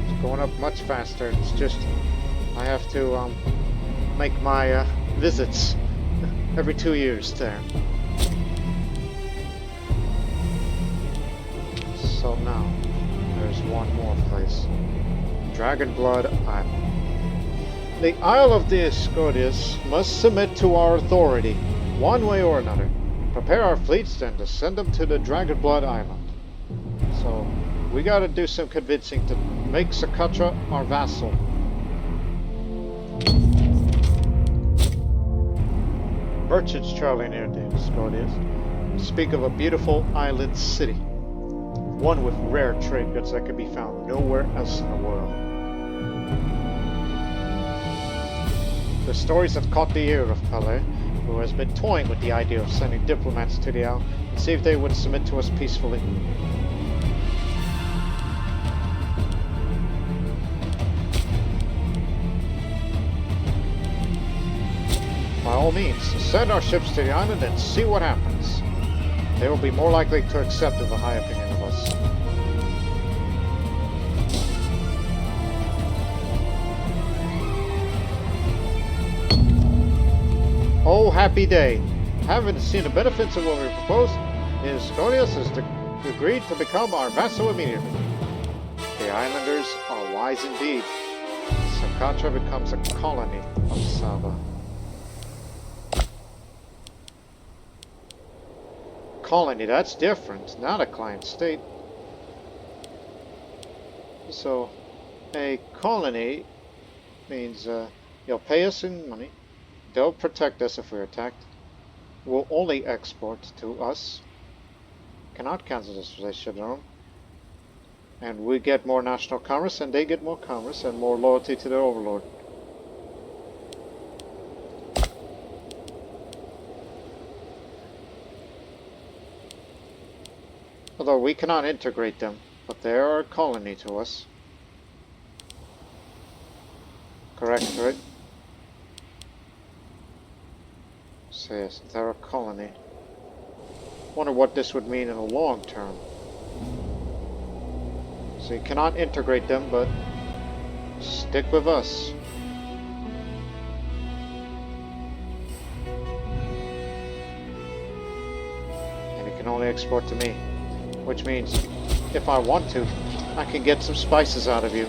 It's going up much faster. It's just I have to make my visits every 2 years there. So now, there's one more place. Dragonblood Island. The Isle of the Escodius must submit to our authority, one way or another. Prepare our fleets and to send them to the Dragonblood Island. So, we gotta do some convincing to make Sakatra our vassal. Merchants traveling near the Escodius speak of a beautiful island city, one with rare trade goods that can be found nowhere else in the world. The stories have caught the ear of Calais, who has been toying with the idea of sending diplomats to the isle and see if they would submit to us peacefully. By all means, send our ships to the island and see what happens. They will be more likely to accept of a high opinion of us. Oh, happy day! Having seen the benefits of what we propose, Escodius has agreed to become our vassal immediately. The islanders are wise indeed. Sakatra becomes a colony of Saba. Colony, that's different, not a client state. So, a colony means you'll pay us in money, they'll protect us if we're attacked, we'll only export to us, cannot cancel this relationship, no. And we get more national commerce, and they get more commerce and more loyalty to their overlord. Although we cannot integrate them, but they are a colony to us. Correct, right? So yes, they're a colony. Wonder what this would mean in the long term. So you cannot integrate them, but stick with us. And you can only export to me. Which means, if I want to, I can get some spices out of you.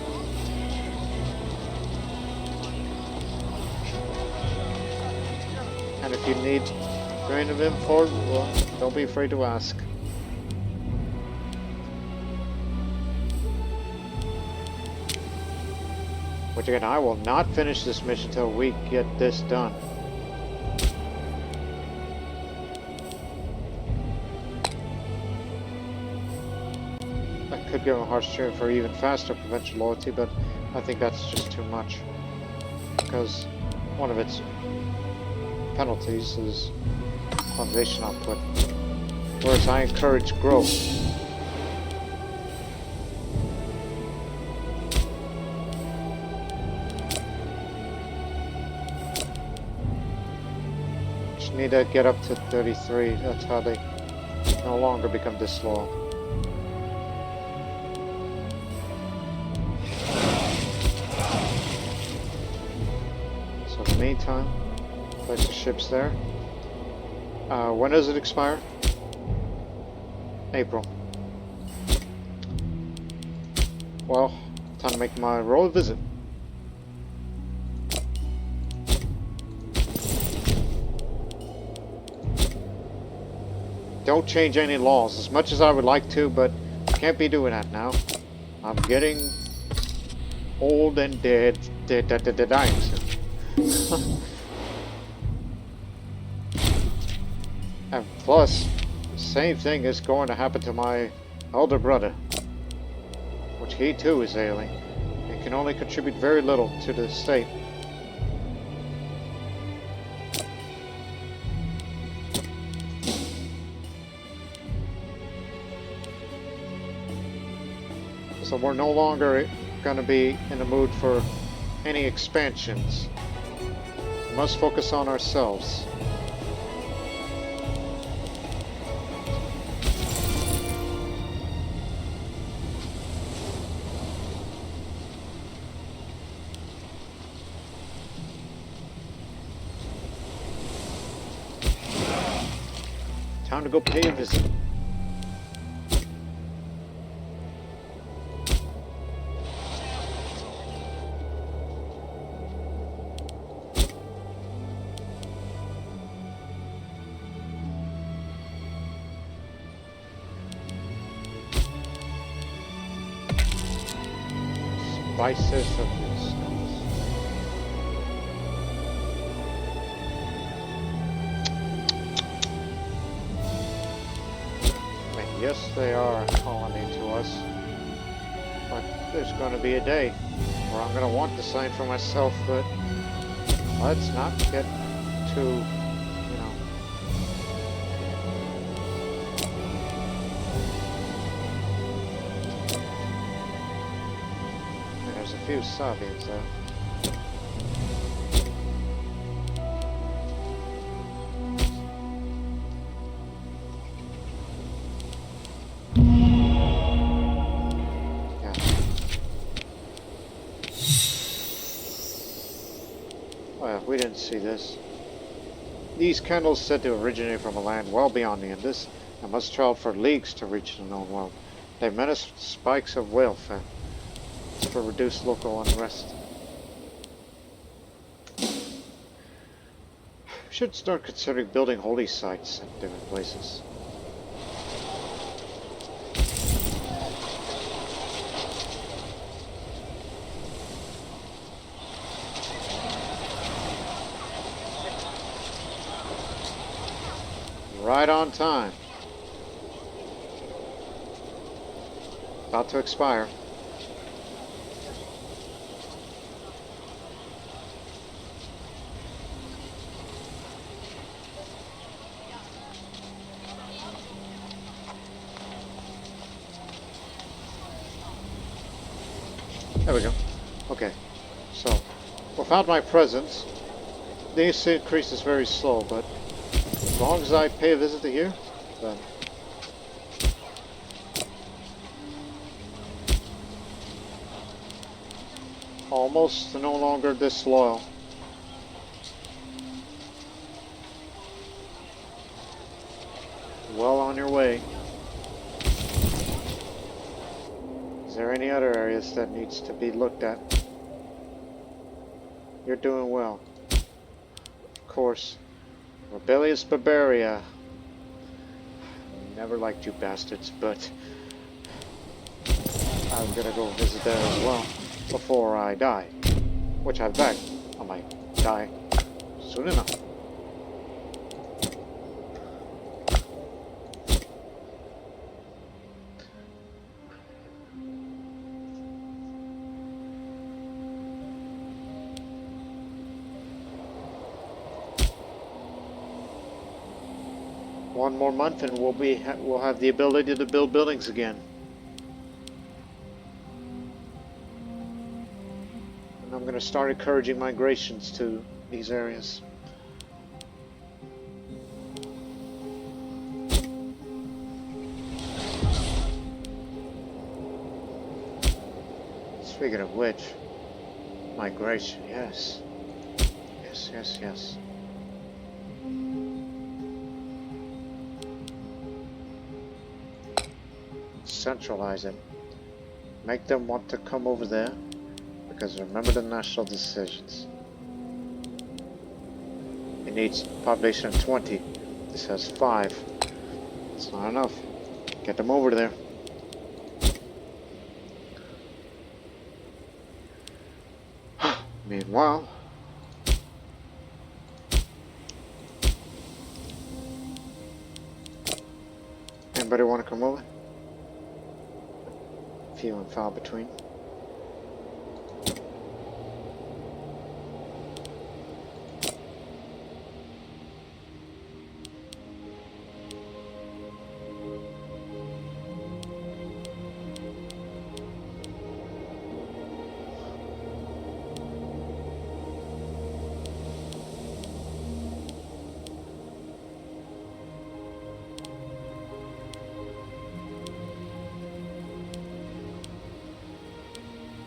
And if you need grain of import, well, don't be afraid to ask. Which again, I will not finish this mission until we get this done. I could give a harsh tune for even faster provincial loyalty, but I think that's just too much. Because one of its penalties is Conflation output, whereas I encourage growth. Just need to get up to 33, that's how they no longer become disloyal. So in the meantime, place the ships there. When does it expire? April. Well, time to make my royal visit. Don't change any laws, as much as I would like to, but I can't be doing that now. I'm getting old and dying soon. And plus, the same thing is going to happen to my elder brother, which he too is ailing, and can only contribute very little to the state. So we're no longer going to be in the mood for any expansions. We must focus on ourselves. Time to go pay a visit. Spices of this. Yes, they are a colony to us, but there's going to be a day where I'm going to want the sign for myself, but let's not get too, you know. And there's a few Sabians there. We didn't see this. These candles said to originate from a land well beyond the Indus and must travel for leagues to reach the known world. They menace spikes of welfare for reduced local unrest. We should start considering building holy sites at different places. Right on time. About to expire. There we go. Okay. So, without my presence, the increase is very slow, but as long as I pay a visit to here, then almost no longer disloyal. Well on your way. Is there any other areas that needs to be looked at? You're doing well. Of course. Rebellious Barbaria. Never liked you bastards, but I'm gonna go visit that as well before I die. Which I bet I might die soon enough. One more month and we'll have the ability to build buildings again. And I'm going to start encouraging migrations to these areas. Speaking of which, migration, yes. Yes. Centralize it. Make them want to come over there, because remember the national decisions. It needs a population of 20. This has 5. It's not enough. Get them over there. Meanwhile, anybody want to come over? Few and far between.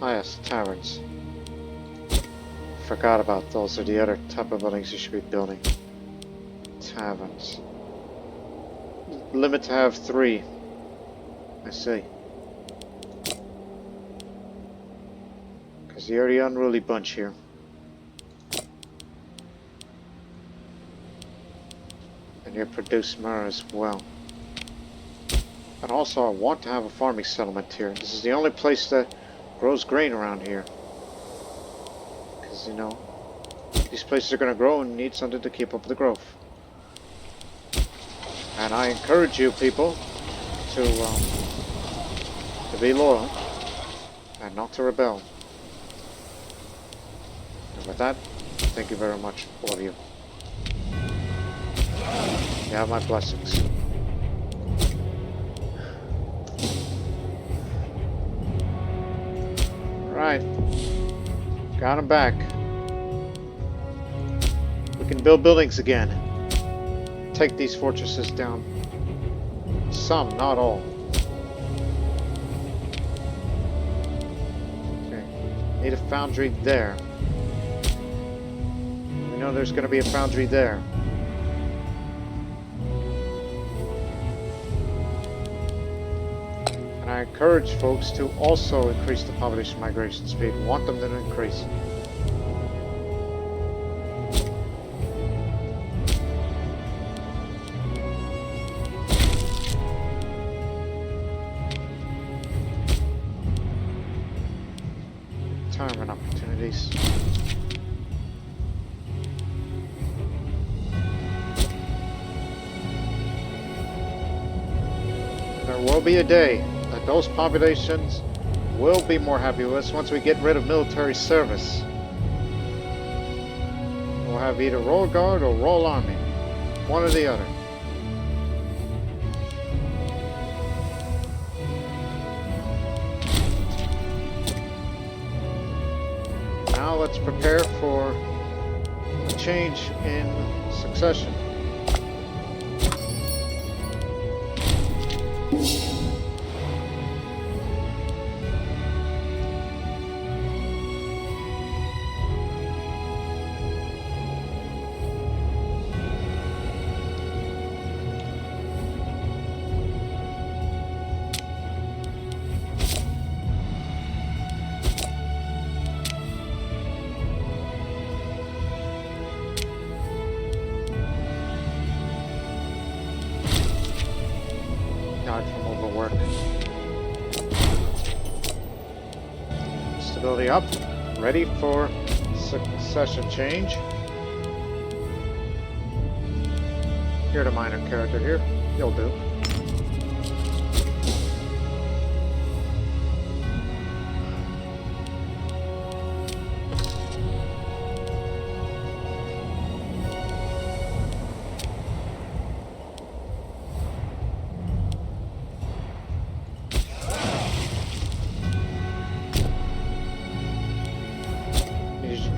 Ah yes, taverns. Forgot about those. Are the other type of buildings you should be building. Taverns. Limit to have 3. I see. Because you're the unruly bunch here. And you produce myrrh as well. And also I want to have a farming settlement here. This is the only place that grows grain around here. Because, you know, these places are going to grow and need something to keep up the growth. And I encourage you people to be loyal and not to rebel. And with that, thank you very much, all of you. You have my blessings. Right, got him back. We can build buildings again. Take these fortresses down. Some, not all. Okay, need a foundry there. We know there's going to be a foundry there. I encourage folks to also increase the population migration speed. Want them to increase. Retirement opportunities. There will be a day that those populations will be more happy with us once we get rid of military service. We'll have either Royal Guard or Royal Army. One or the other. Now let's prepare for a change in succession. From overwork. Stability up. Ready for succession change. You're the minor character here. You'll do.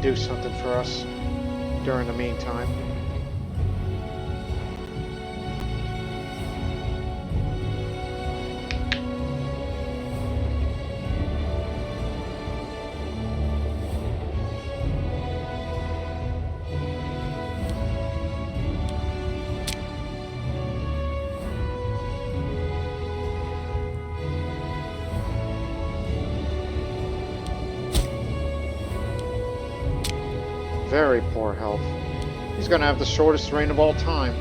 Do something for us during the meantime. Very poor health. He's gonna have the shortest reign of all time.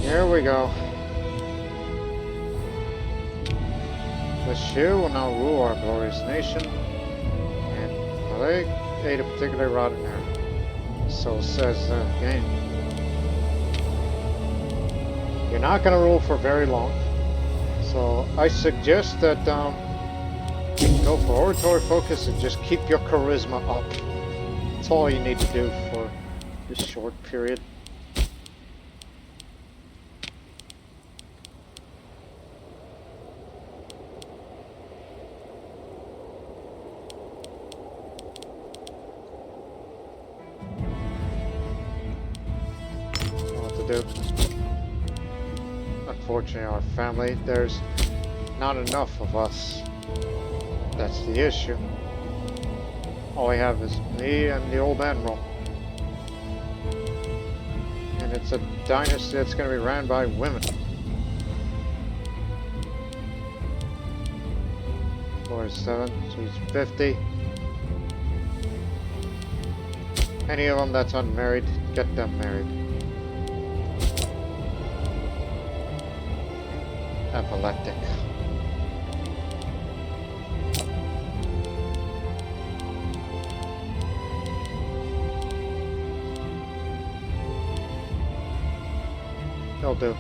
Here we go. The Shu will now rule our glorious nation, and Malay ate a particularly rotten error. So says the game. You're not going to rule for very long, so I suggest that you can go for oratory focus and just keep your charisma up. That's all you need to do for this short period. Do. Unfortunately, our family, there's not enough of us. That's the issue. All we have is me and the old admiral. And it's a dynasty that's going to be ran by women. Lord 7, she's 50. Any of them that's unmarried, get them married. Epileptic. They'll do.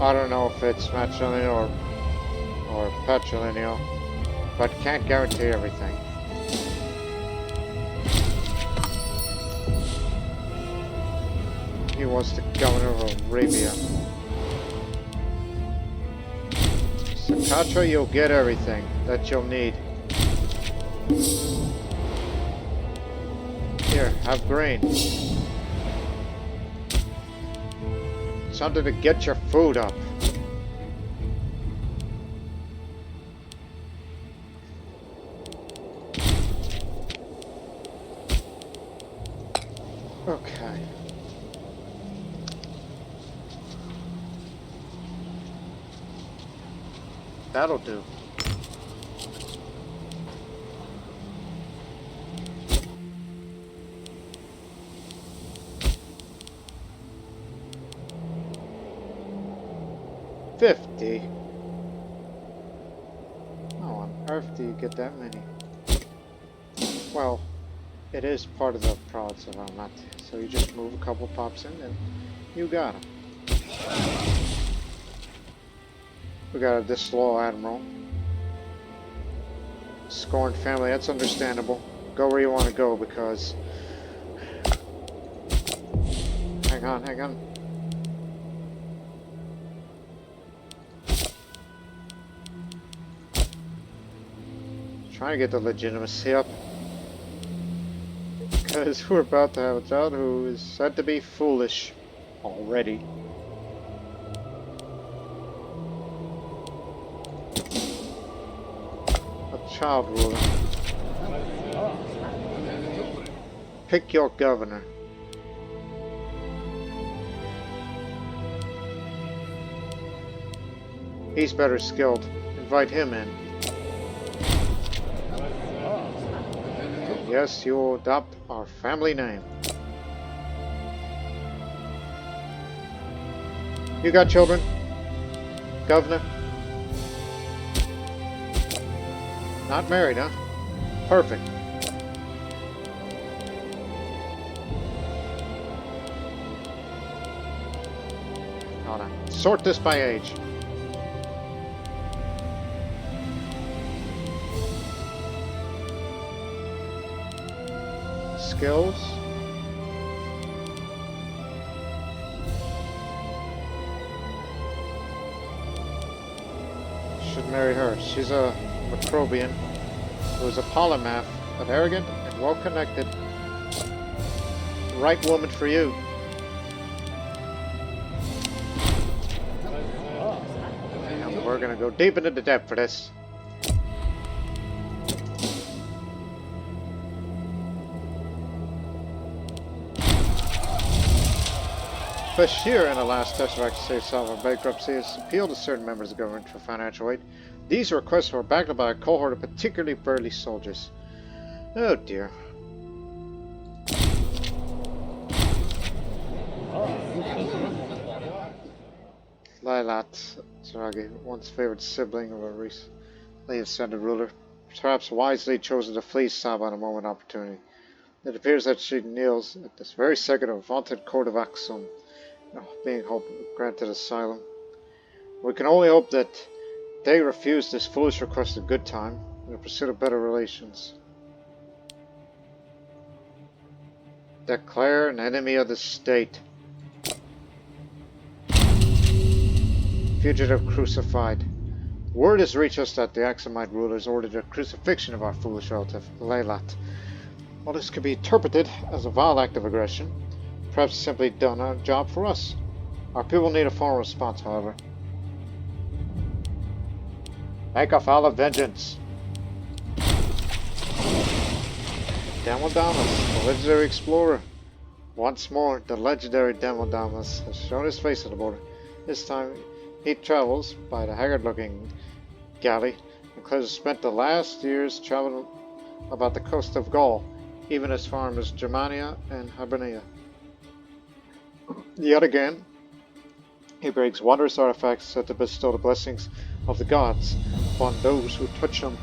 I don't know if it's matrilineal or patrilineal, but can't guarantee everything. He was the governor of Arabia. Sakatra, you'll get everything that you'll need. Here, have grain. Something to get your food up. Okay. That'll do. $50. How on earth do you get that many? Well, it is part of the prods of that. So you just move a couple pops in and you got them. We got a disloyal admiral. Scorned family, that's understandable. Go where you want to go because... Hang on, hang on. Trying to get the legitimacy up. Because we're about to have a child who is said to be foolish already. Child ruler. Pick your governor. He's better skilled. Invite him in. Yes, you will adopt our family name. You got children? Governor? Not married, huh? Perfect. Hold on. Sort this by age. Skills. Should marry her. She's a Macrobian who is a polymath, but arrogant and well-connected. The right woman for you. And we're gonna go deep into the depth for this. Bashir, in the last tesseract to save Saba bankruptcy, has appealed to certain members of the government for financial aid. These requests were backed up by a cohort of particularly burly soldiers. Oh dear. Lailat Zaragi, once favored sibling of a recently ascended ruler, perhaps wisely chosen to flee Saba on a moment of opportunity. It appears that she kneels at this very second of a vaunted court of Aksum, being granted asylum. We can only hope that they refuse this foolish request of good time in the pursuit of better relations. Declare an enemy of the state. Fugitive crucified. Word has reached us that the Aksumite rulers ordered a crucifixion of our foolish relative, Laylat. While this could be interpreted as a vile act of aggression, perhaps simply done a job for us. Our people need a formal response, however. Make a vow of vengeance. Demodamas, the legendary explorer. Once more, the legendary Demodamas has shown his face at the border. This time, he travels by the haggard-looking galley and claims to have spent the last years traveling about the coast of Gaul, even as far as Germania and Hibernia. Yet again, he brings wondrous artifacts said to bestow the blessings of the gods upon those who touch them.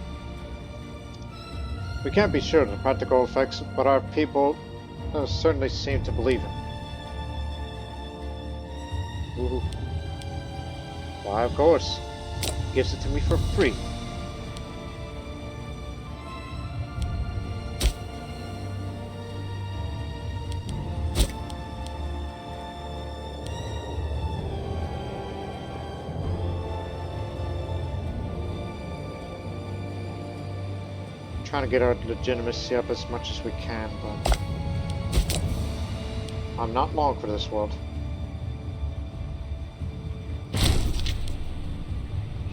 We can't be sure of the practical effects, but our people certainly seem to believe it. Ooh. Why, of course. He gives it to me for free. Trying to get our legitimacy up as much as we can, but I'm not long for this world.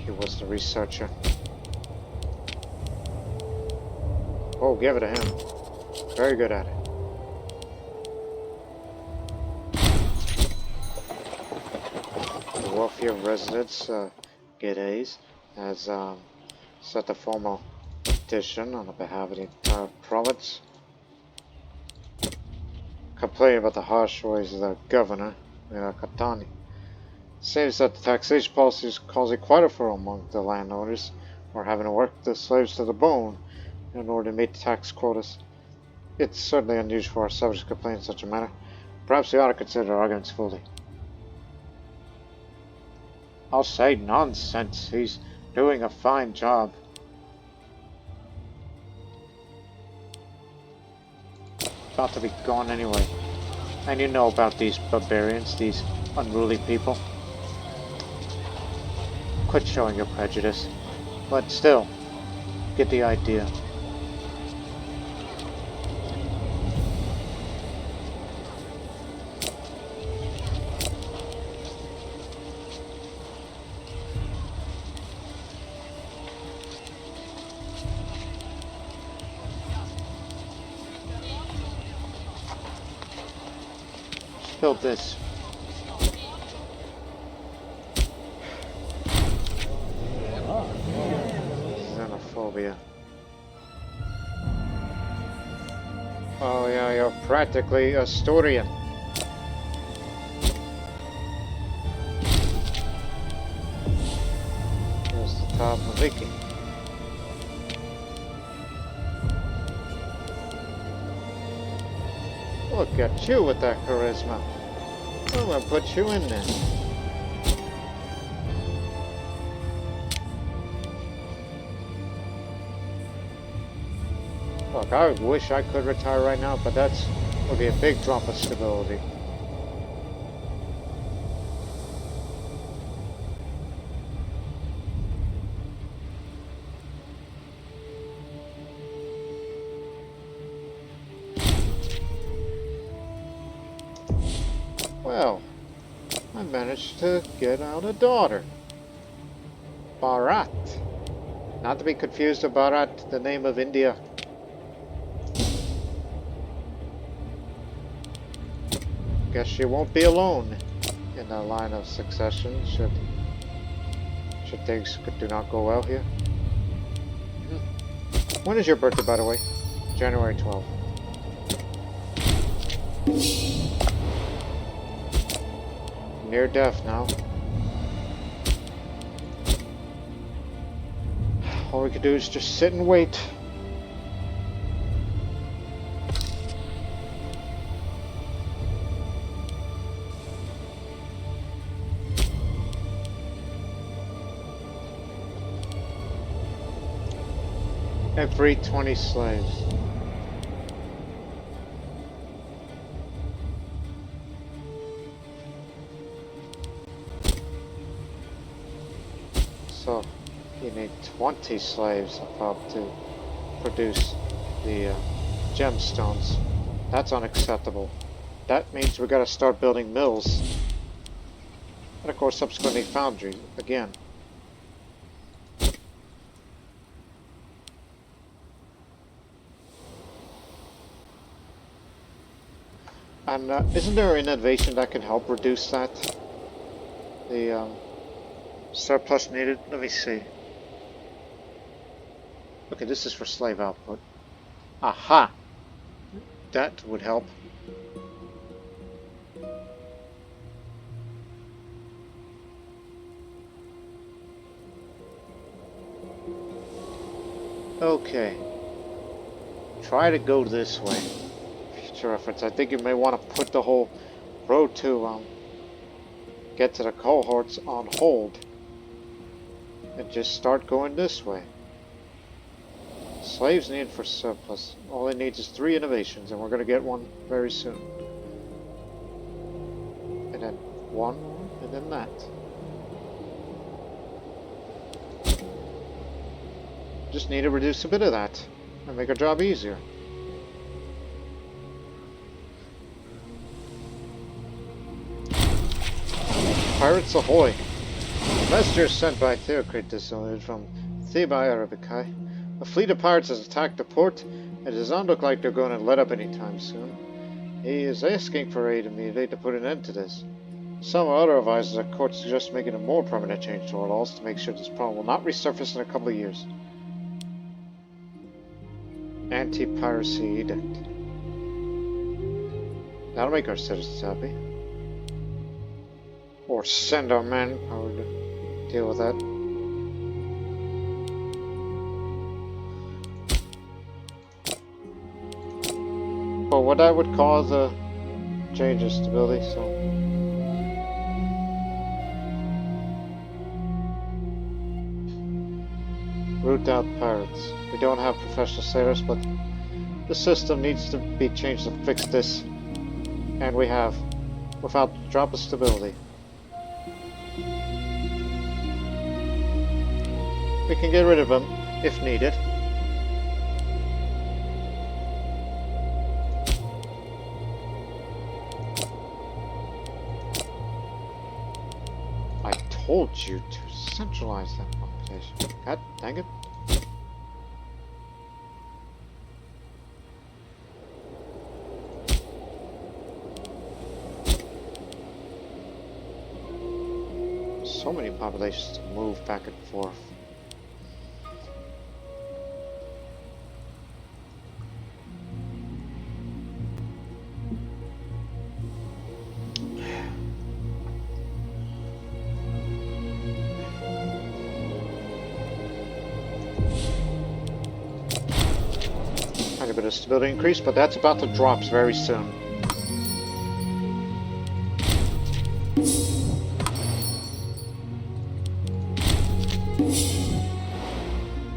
He was the researcher. Oh, give it to him. Very good at it. The wealthier residents get A's, has set a formal petition on behalf of the entire province, complaining about the harsh ways of the governor, Katani. Seems that the taxation policy is causing quite a furor among the landowners, who are having to work the slaves to the bone in order to meet the tax quotas. It's certainly unusual for our subjects to complain in such a manner. Perhaps we ought to consider our arguments fully. I'll say nonsense. He's doing a fine job. About to be gone anyway. And you know about these barbarians, these unruly people. Quit showing your prejudice. But still, get the idea. Build this. Xenophobia. Oh yeah, you're practically Asturian. There's the top of Vicky. Look at you with that charisma. I'm gonna put you in there. Look, I wish I could retire right now, but that would be a big drop of stability. Well, I managed to get out a daughter. Bharat. Not to be confused with Bharat, the name of India. Guess she won't be alone in the line of succession should things do not go well here. When is your birthday, by the way? January 12th. Near death now. All we can do is just sit and wait. Every 20 slaves. So, you need 20 slaves about to produce the gemstones. That's unacceptable. That means we gotta start building mills. And of course, subsequently foundry again. And isn't there an innovation that can help reduce that? The surplus needed? Let me see. Okay, this is for slave output. Aha! That would help. Okay. Try to go this way. Future reference. I think you may want to put the whole road to get to the cohorts on hold. And just start going this way. Slaves needed for surplus. All it needs is 3 innovations, and we're going to get one very soon. And then 1, and then that. Just need to reduce a bit of that, and make our job easier. Pirates ahoy! Messengers sent by Theocritus from Thebai Arabicae. A fleet of pirates has attacked the port. It does not look like they're going to let up anytime soon. He is asking for aid immediately to put an end to this. Some other advisors at court suggest making a more permanent change to our laws to make sure this problem will not resurface in a couple of years. Anti-piracy edict. That'll make our citizens happy. Or send our manpower to deal with that. But what that would cause a change in stability, so. Root out pirates. We don't have professional sailors, but the system needs to be changed to fix this. And we have, without a drop of stability. We can get rid of them, if needed. I told you to centralize that population. God dang it. So many populations to move back and forth. Tiny bit of stability increase, but that's about to drop very soon.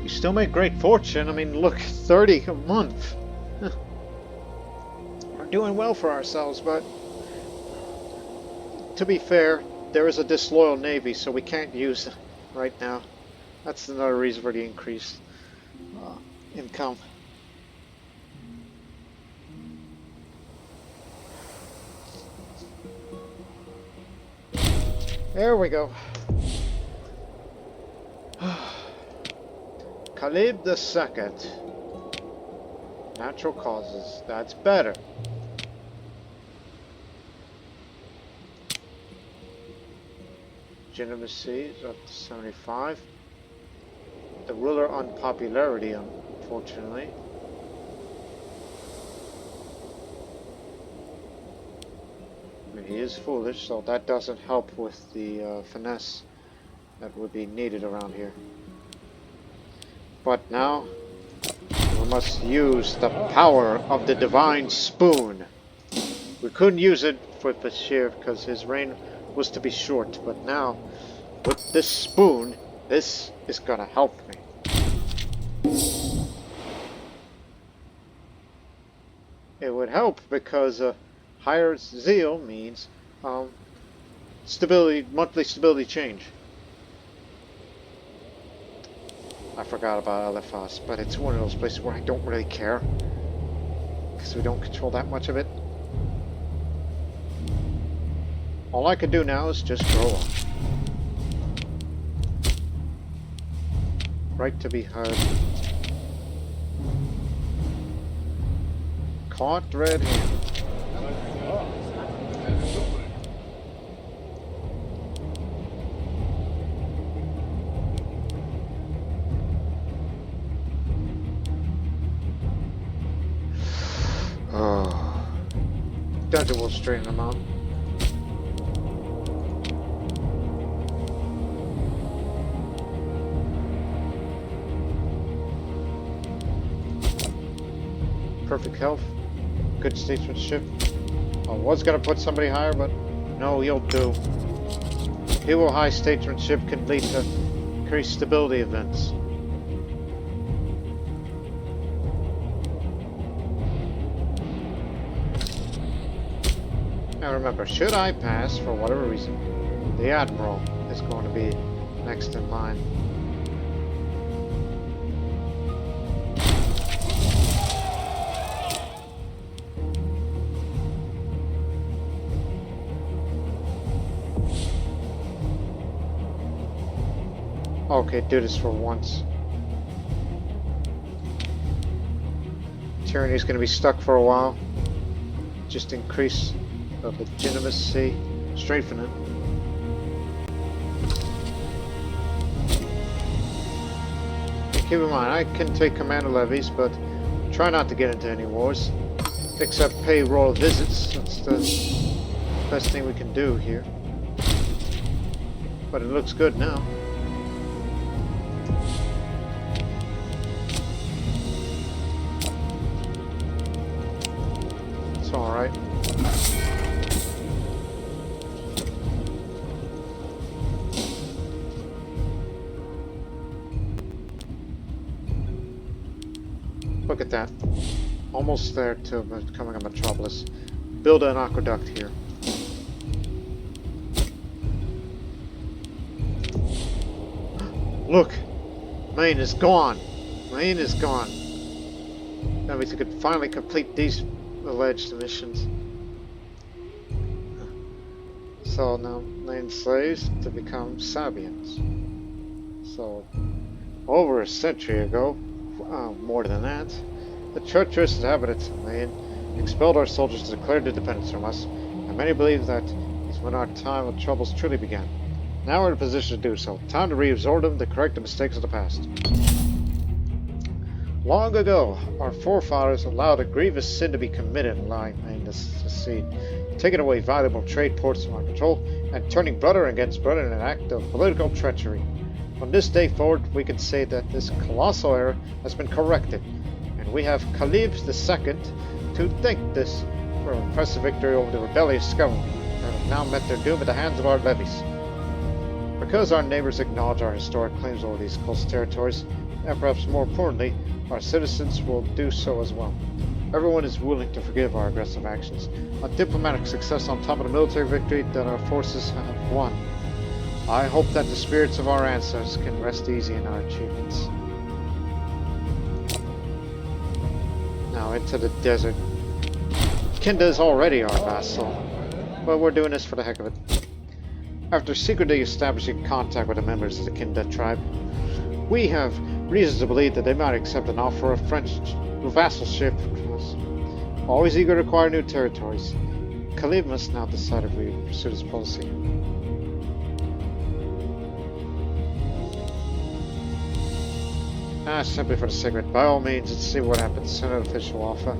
Still make great fortune. I mean, look, 30 a month. We're doing well for ourselves, but to be fair, there is a disloyal navy, so we can't use it right now. That's another reason for the increased income. There we go. Khalid II. Natural causes. That's better. Legitimacy is up to 75. The ruler unpopularity, unfortunately. I mean, he is foolish, so that doesn't help with the finesse that would be needed around here. But now, we must use the power of the divine spoon. We couldn't use it with Bashir because his reign was to be short, but now, with this spoon, this is gonna help me. It would help because higher zeal means stability, monthly stability change. I forgot about LFS, but it's one of those places where I don't really care because we don't control that much of it. All I can do now is just grow up. Right to be heard. Caught red-handed. Dungeon will straighten them out. Perfect health. Good statesmanship. I was gonna put somebody higher, but no, you'll do. Hero high statesmanship can lead to increased stability events. Now remember, should I pass, for whatever reason, the Admiral is going to be next in line. Okay, do this for once. Tyranny's going to be stuck for a while. Just increase the legitimacy strafing it. Keep in mind, I can take command of levies, but try not to get into any wars. Except pay royal visits. That's the best thing we can do here. But it looks good now. It's alright. Look at that. Almost there to becoming a metropolis. Build an aqueduct here. Look! Maine is gone! Maine is gone. That means we could finally complete these alleged missions. So now, Maine slaves to become Sabians. So, over a century ago, more than that, the treacherous inhabitants of Maine expelled our soldiers to declare independence from us, and many believe that is when our time of troubles truly began. Now we're in a position to do so. Time to reabsorb them to correct the mistakes of the past. Long ago, our forefathers allowed a grievous sin to be committed, allowing Maine to secede, taking away valuable trade ports from our control, and turning brother against brother in an act of political treachery. From this day forward, we can say that this colossal error has been corrected, and we have Khalid II to thank this for an impressive victory over the rebellious government that have now met their doom at the hands of our levies. Because our neighbors acknowledge our historic claims over these coastal territories, and perhaps more importantly, our citizens will do so as well. Everyone is willing to forgive our aggressive actions, a diplomatic success on top of the military victory that our forces have won. I hope that the spirits of our ancestors can rest easy in our achievements. Now into the desert. Kinda is already our vassal, but we're doing this for the heck of it. After secretly establishing contact with the members of the Kinda tribe, we have reasons to believe that they might accept an offer of French vassalship from us. Always eager to acquire new territories, Khalid must now decide if we pursue this policy. Simply for the sake of it. By all means, let's see what happens. Send an official offer.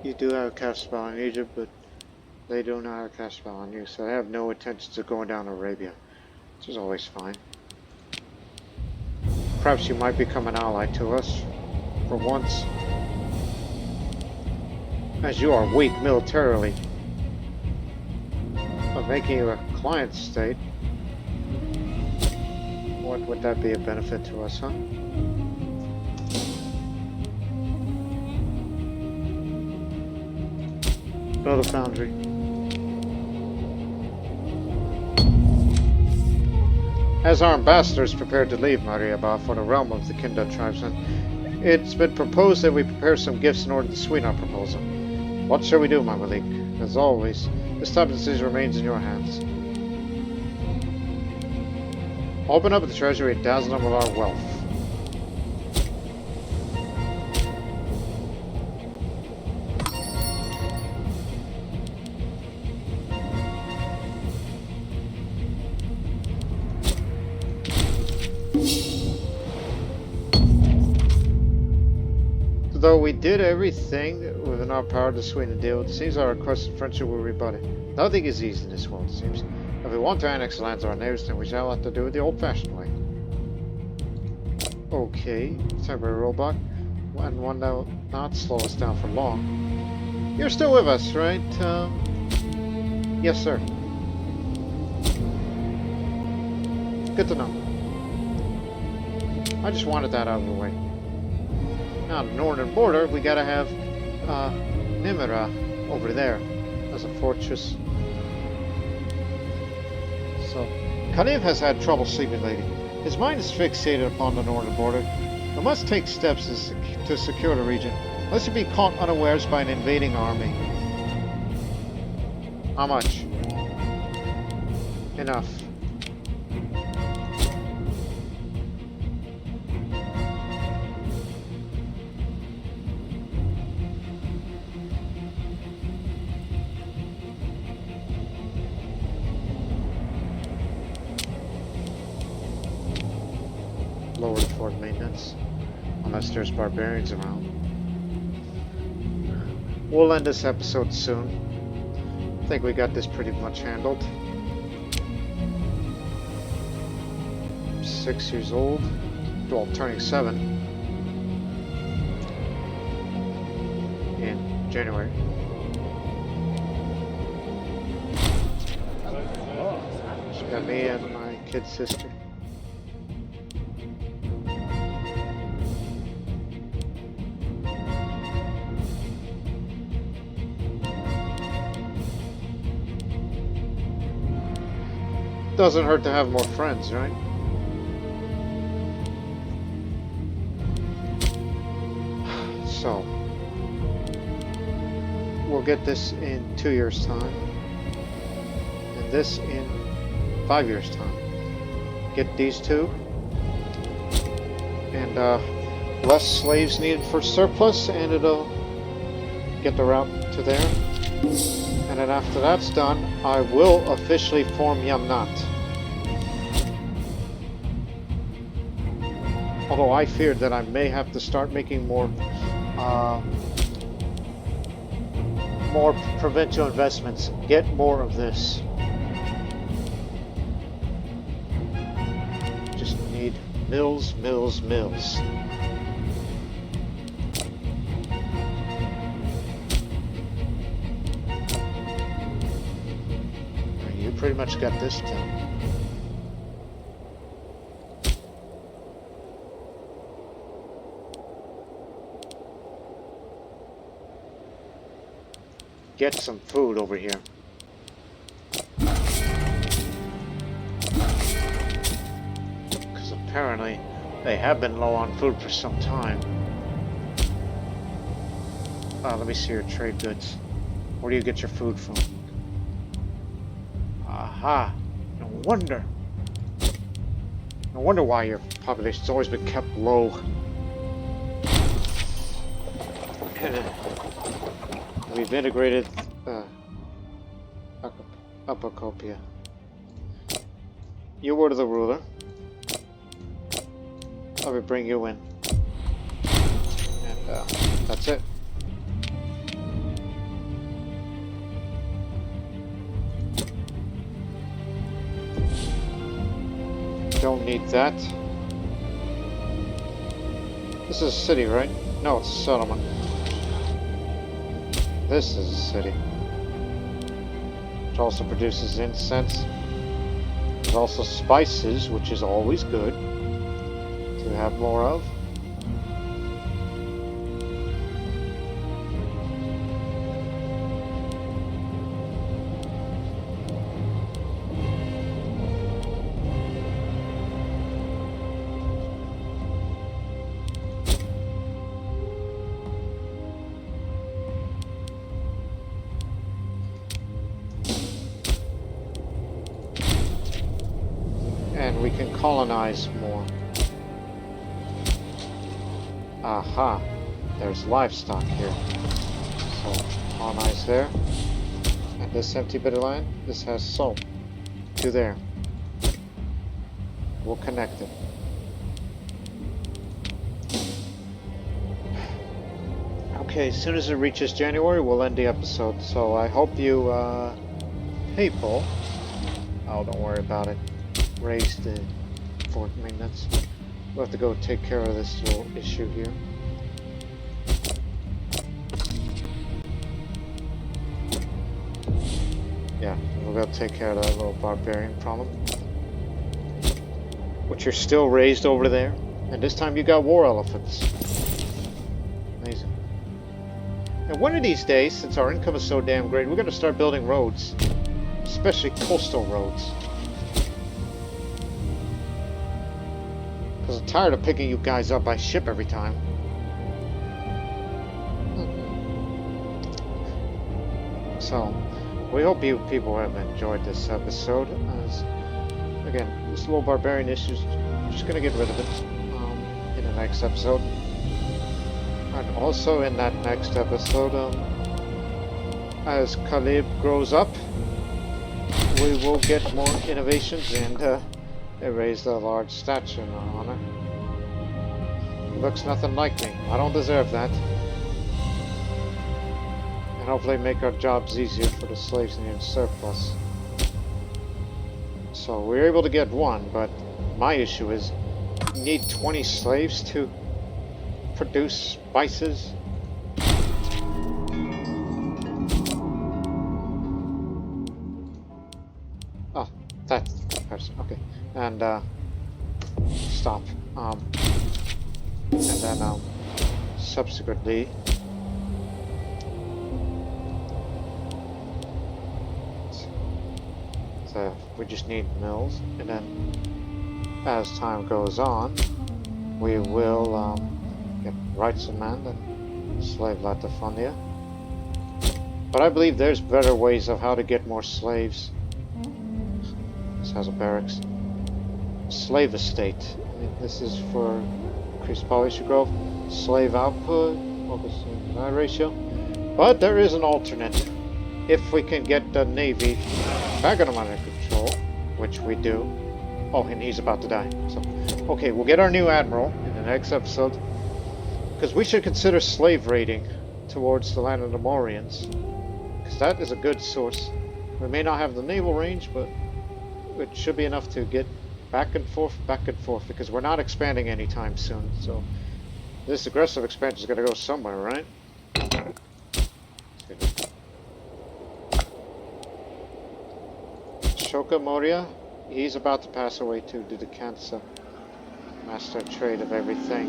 You do have a cast spell in Egypt, but they do not have a cast spell on you, so they have no intentions of going down to Arabia, which is always fine. Perhaps you might become an ally to us, for once. As you are weak militarily, but making you a client state, what would that be a benefit to us, huh? Build a foundry. As our ambassadors prepared to leave Mariaba for the realm of the Kinda tribesmen, it's been proposed that we prepare some gifts in order to sweeten our proposal. What shall we do, my Malik? As always, this type of decision remains in your hands. Open up the treasury and dazzle them with our wealth. Though we did everything within our power to sweeten the deal, it seems our request of friendship will rebut it. Nothing is easy in this world, it seems. If we want to annex the lands of our neighbors, then we shall have to do it the old-fashioned way. Okay, temporary rollback, and one that will not slow us down for long. You're still with us, right? Yes, sir. Good to know. I just wanted that out of the way. Now, the northern border, we gotta have Nimera over there as a fortress. So, Khalif has had trouble sleeping lately. His mind is fixated upon the northern border, We must take steps to secure the region, lest you be caught unawares by an invading army. How much? Enough. Lower the fort maintenance, unless there's barbarians around. We'll end this episode soon. I think we got this pretty much handled. 6 years old, well, turning 7 in January. Just got me and my kid sister. Doesn't hurt to have more friends, right? So, we'll get this in 2 years' time, and this in 5 years' time. Get these two, and less slaves needed for surplus, and it'll get the route to there. And then after that's done, I will officially form Yamnat. Although I feared that I may have to start making more provincial investments. Get more of this. Just need mills, mills, mills. You pretty much got this done. Get some food over here. Because apparently they have been low on food for some time. Let me see your trade goods. Where do you get your food from? Aha! No wonder. No wonder why your population's always been kept low. We've integrated Upacopia. You were the ruler. Let me bring you in. And that's it. Don't need that. This is a city, right? No, it's a settlement. This is a city. Which also produces incense. There's also spices, which is always good to have more of. And we can colonize more. Aha, there's livestock here. So colonize there. And this empty bit of land, this has salt. To there. We'll connect it. Okay, as soon as it reaches January, we'll end the episode. So I hope you people, oh, don't worry about it. Raise the fort maintenance. We'll have to go take care of this little issue here. Yeah, we'll go take care of that little barbarian problem. Which you're still raised over there. And this time you got war elephants. Amazing. And one of these days, since our income is so damn great, we're going to start building roads. Especially coastal roads. Because tired of picking you guys up by ship every time. So, we hope you people have enjoyed this episode. As again, this little barbarian issue, just gonna get rid of it in the next episode. And also in that next episode, as Khalib grows up, we will get more innovations and erase the large statue in our honor. He looks nothing like me. I don't deserve that. And hopefully make our jobs easier for the slaves in the surplus. So we were able to get one, but my issue is you need 20 slaves to produce spices. Oh, that's the person. Okay, and stop. And then subsequently. So we just need mills, and then as time goes on, we will get rights of man and slave latifundia. But I believe there's better ways of how to get more slaves. This has a barracks. Slave estate. I mean, this is for increased population growth, slave output, focusing on ratio. But there is an alternate. If we can get the Navy back under control, which we do. Oh, and he's about to die. So, okay, we'll get our new admiral in the next episode. Because we should consider slave raiding towards the land of the Morians. Because that is a good source. We may not have the naval range, but it should be enough to get back and forth, because we're not expanding anytime soon. So, this aggressive expansion is going to go somewhere, right? Shoka Moria, he's about to pass away too due to cancer. Master trade of everything.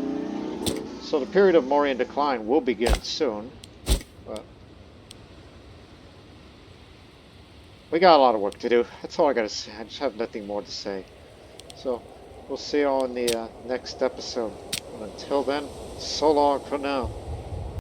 So the period of Mauryan decline will begin soon. But we got a lot of work to do. That's all I gotta say. I just have nothing more to say. So we'll see you all in the next episode. And until then, so long for now.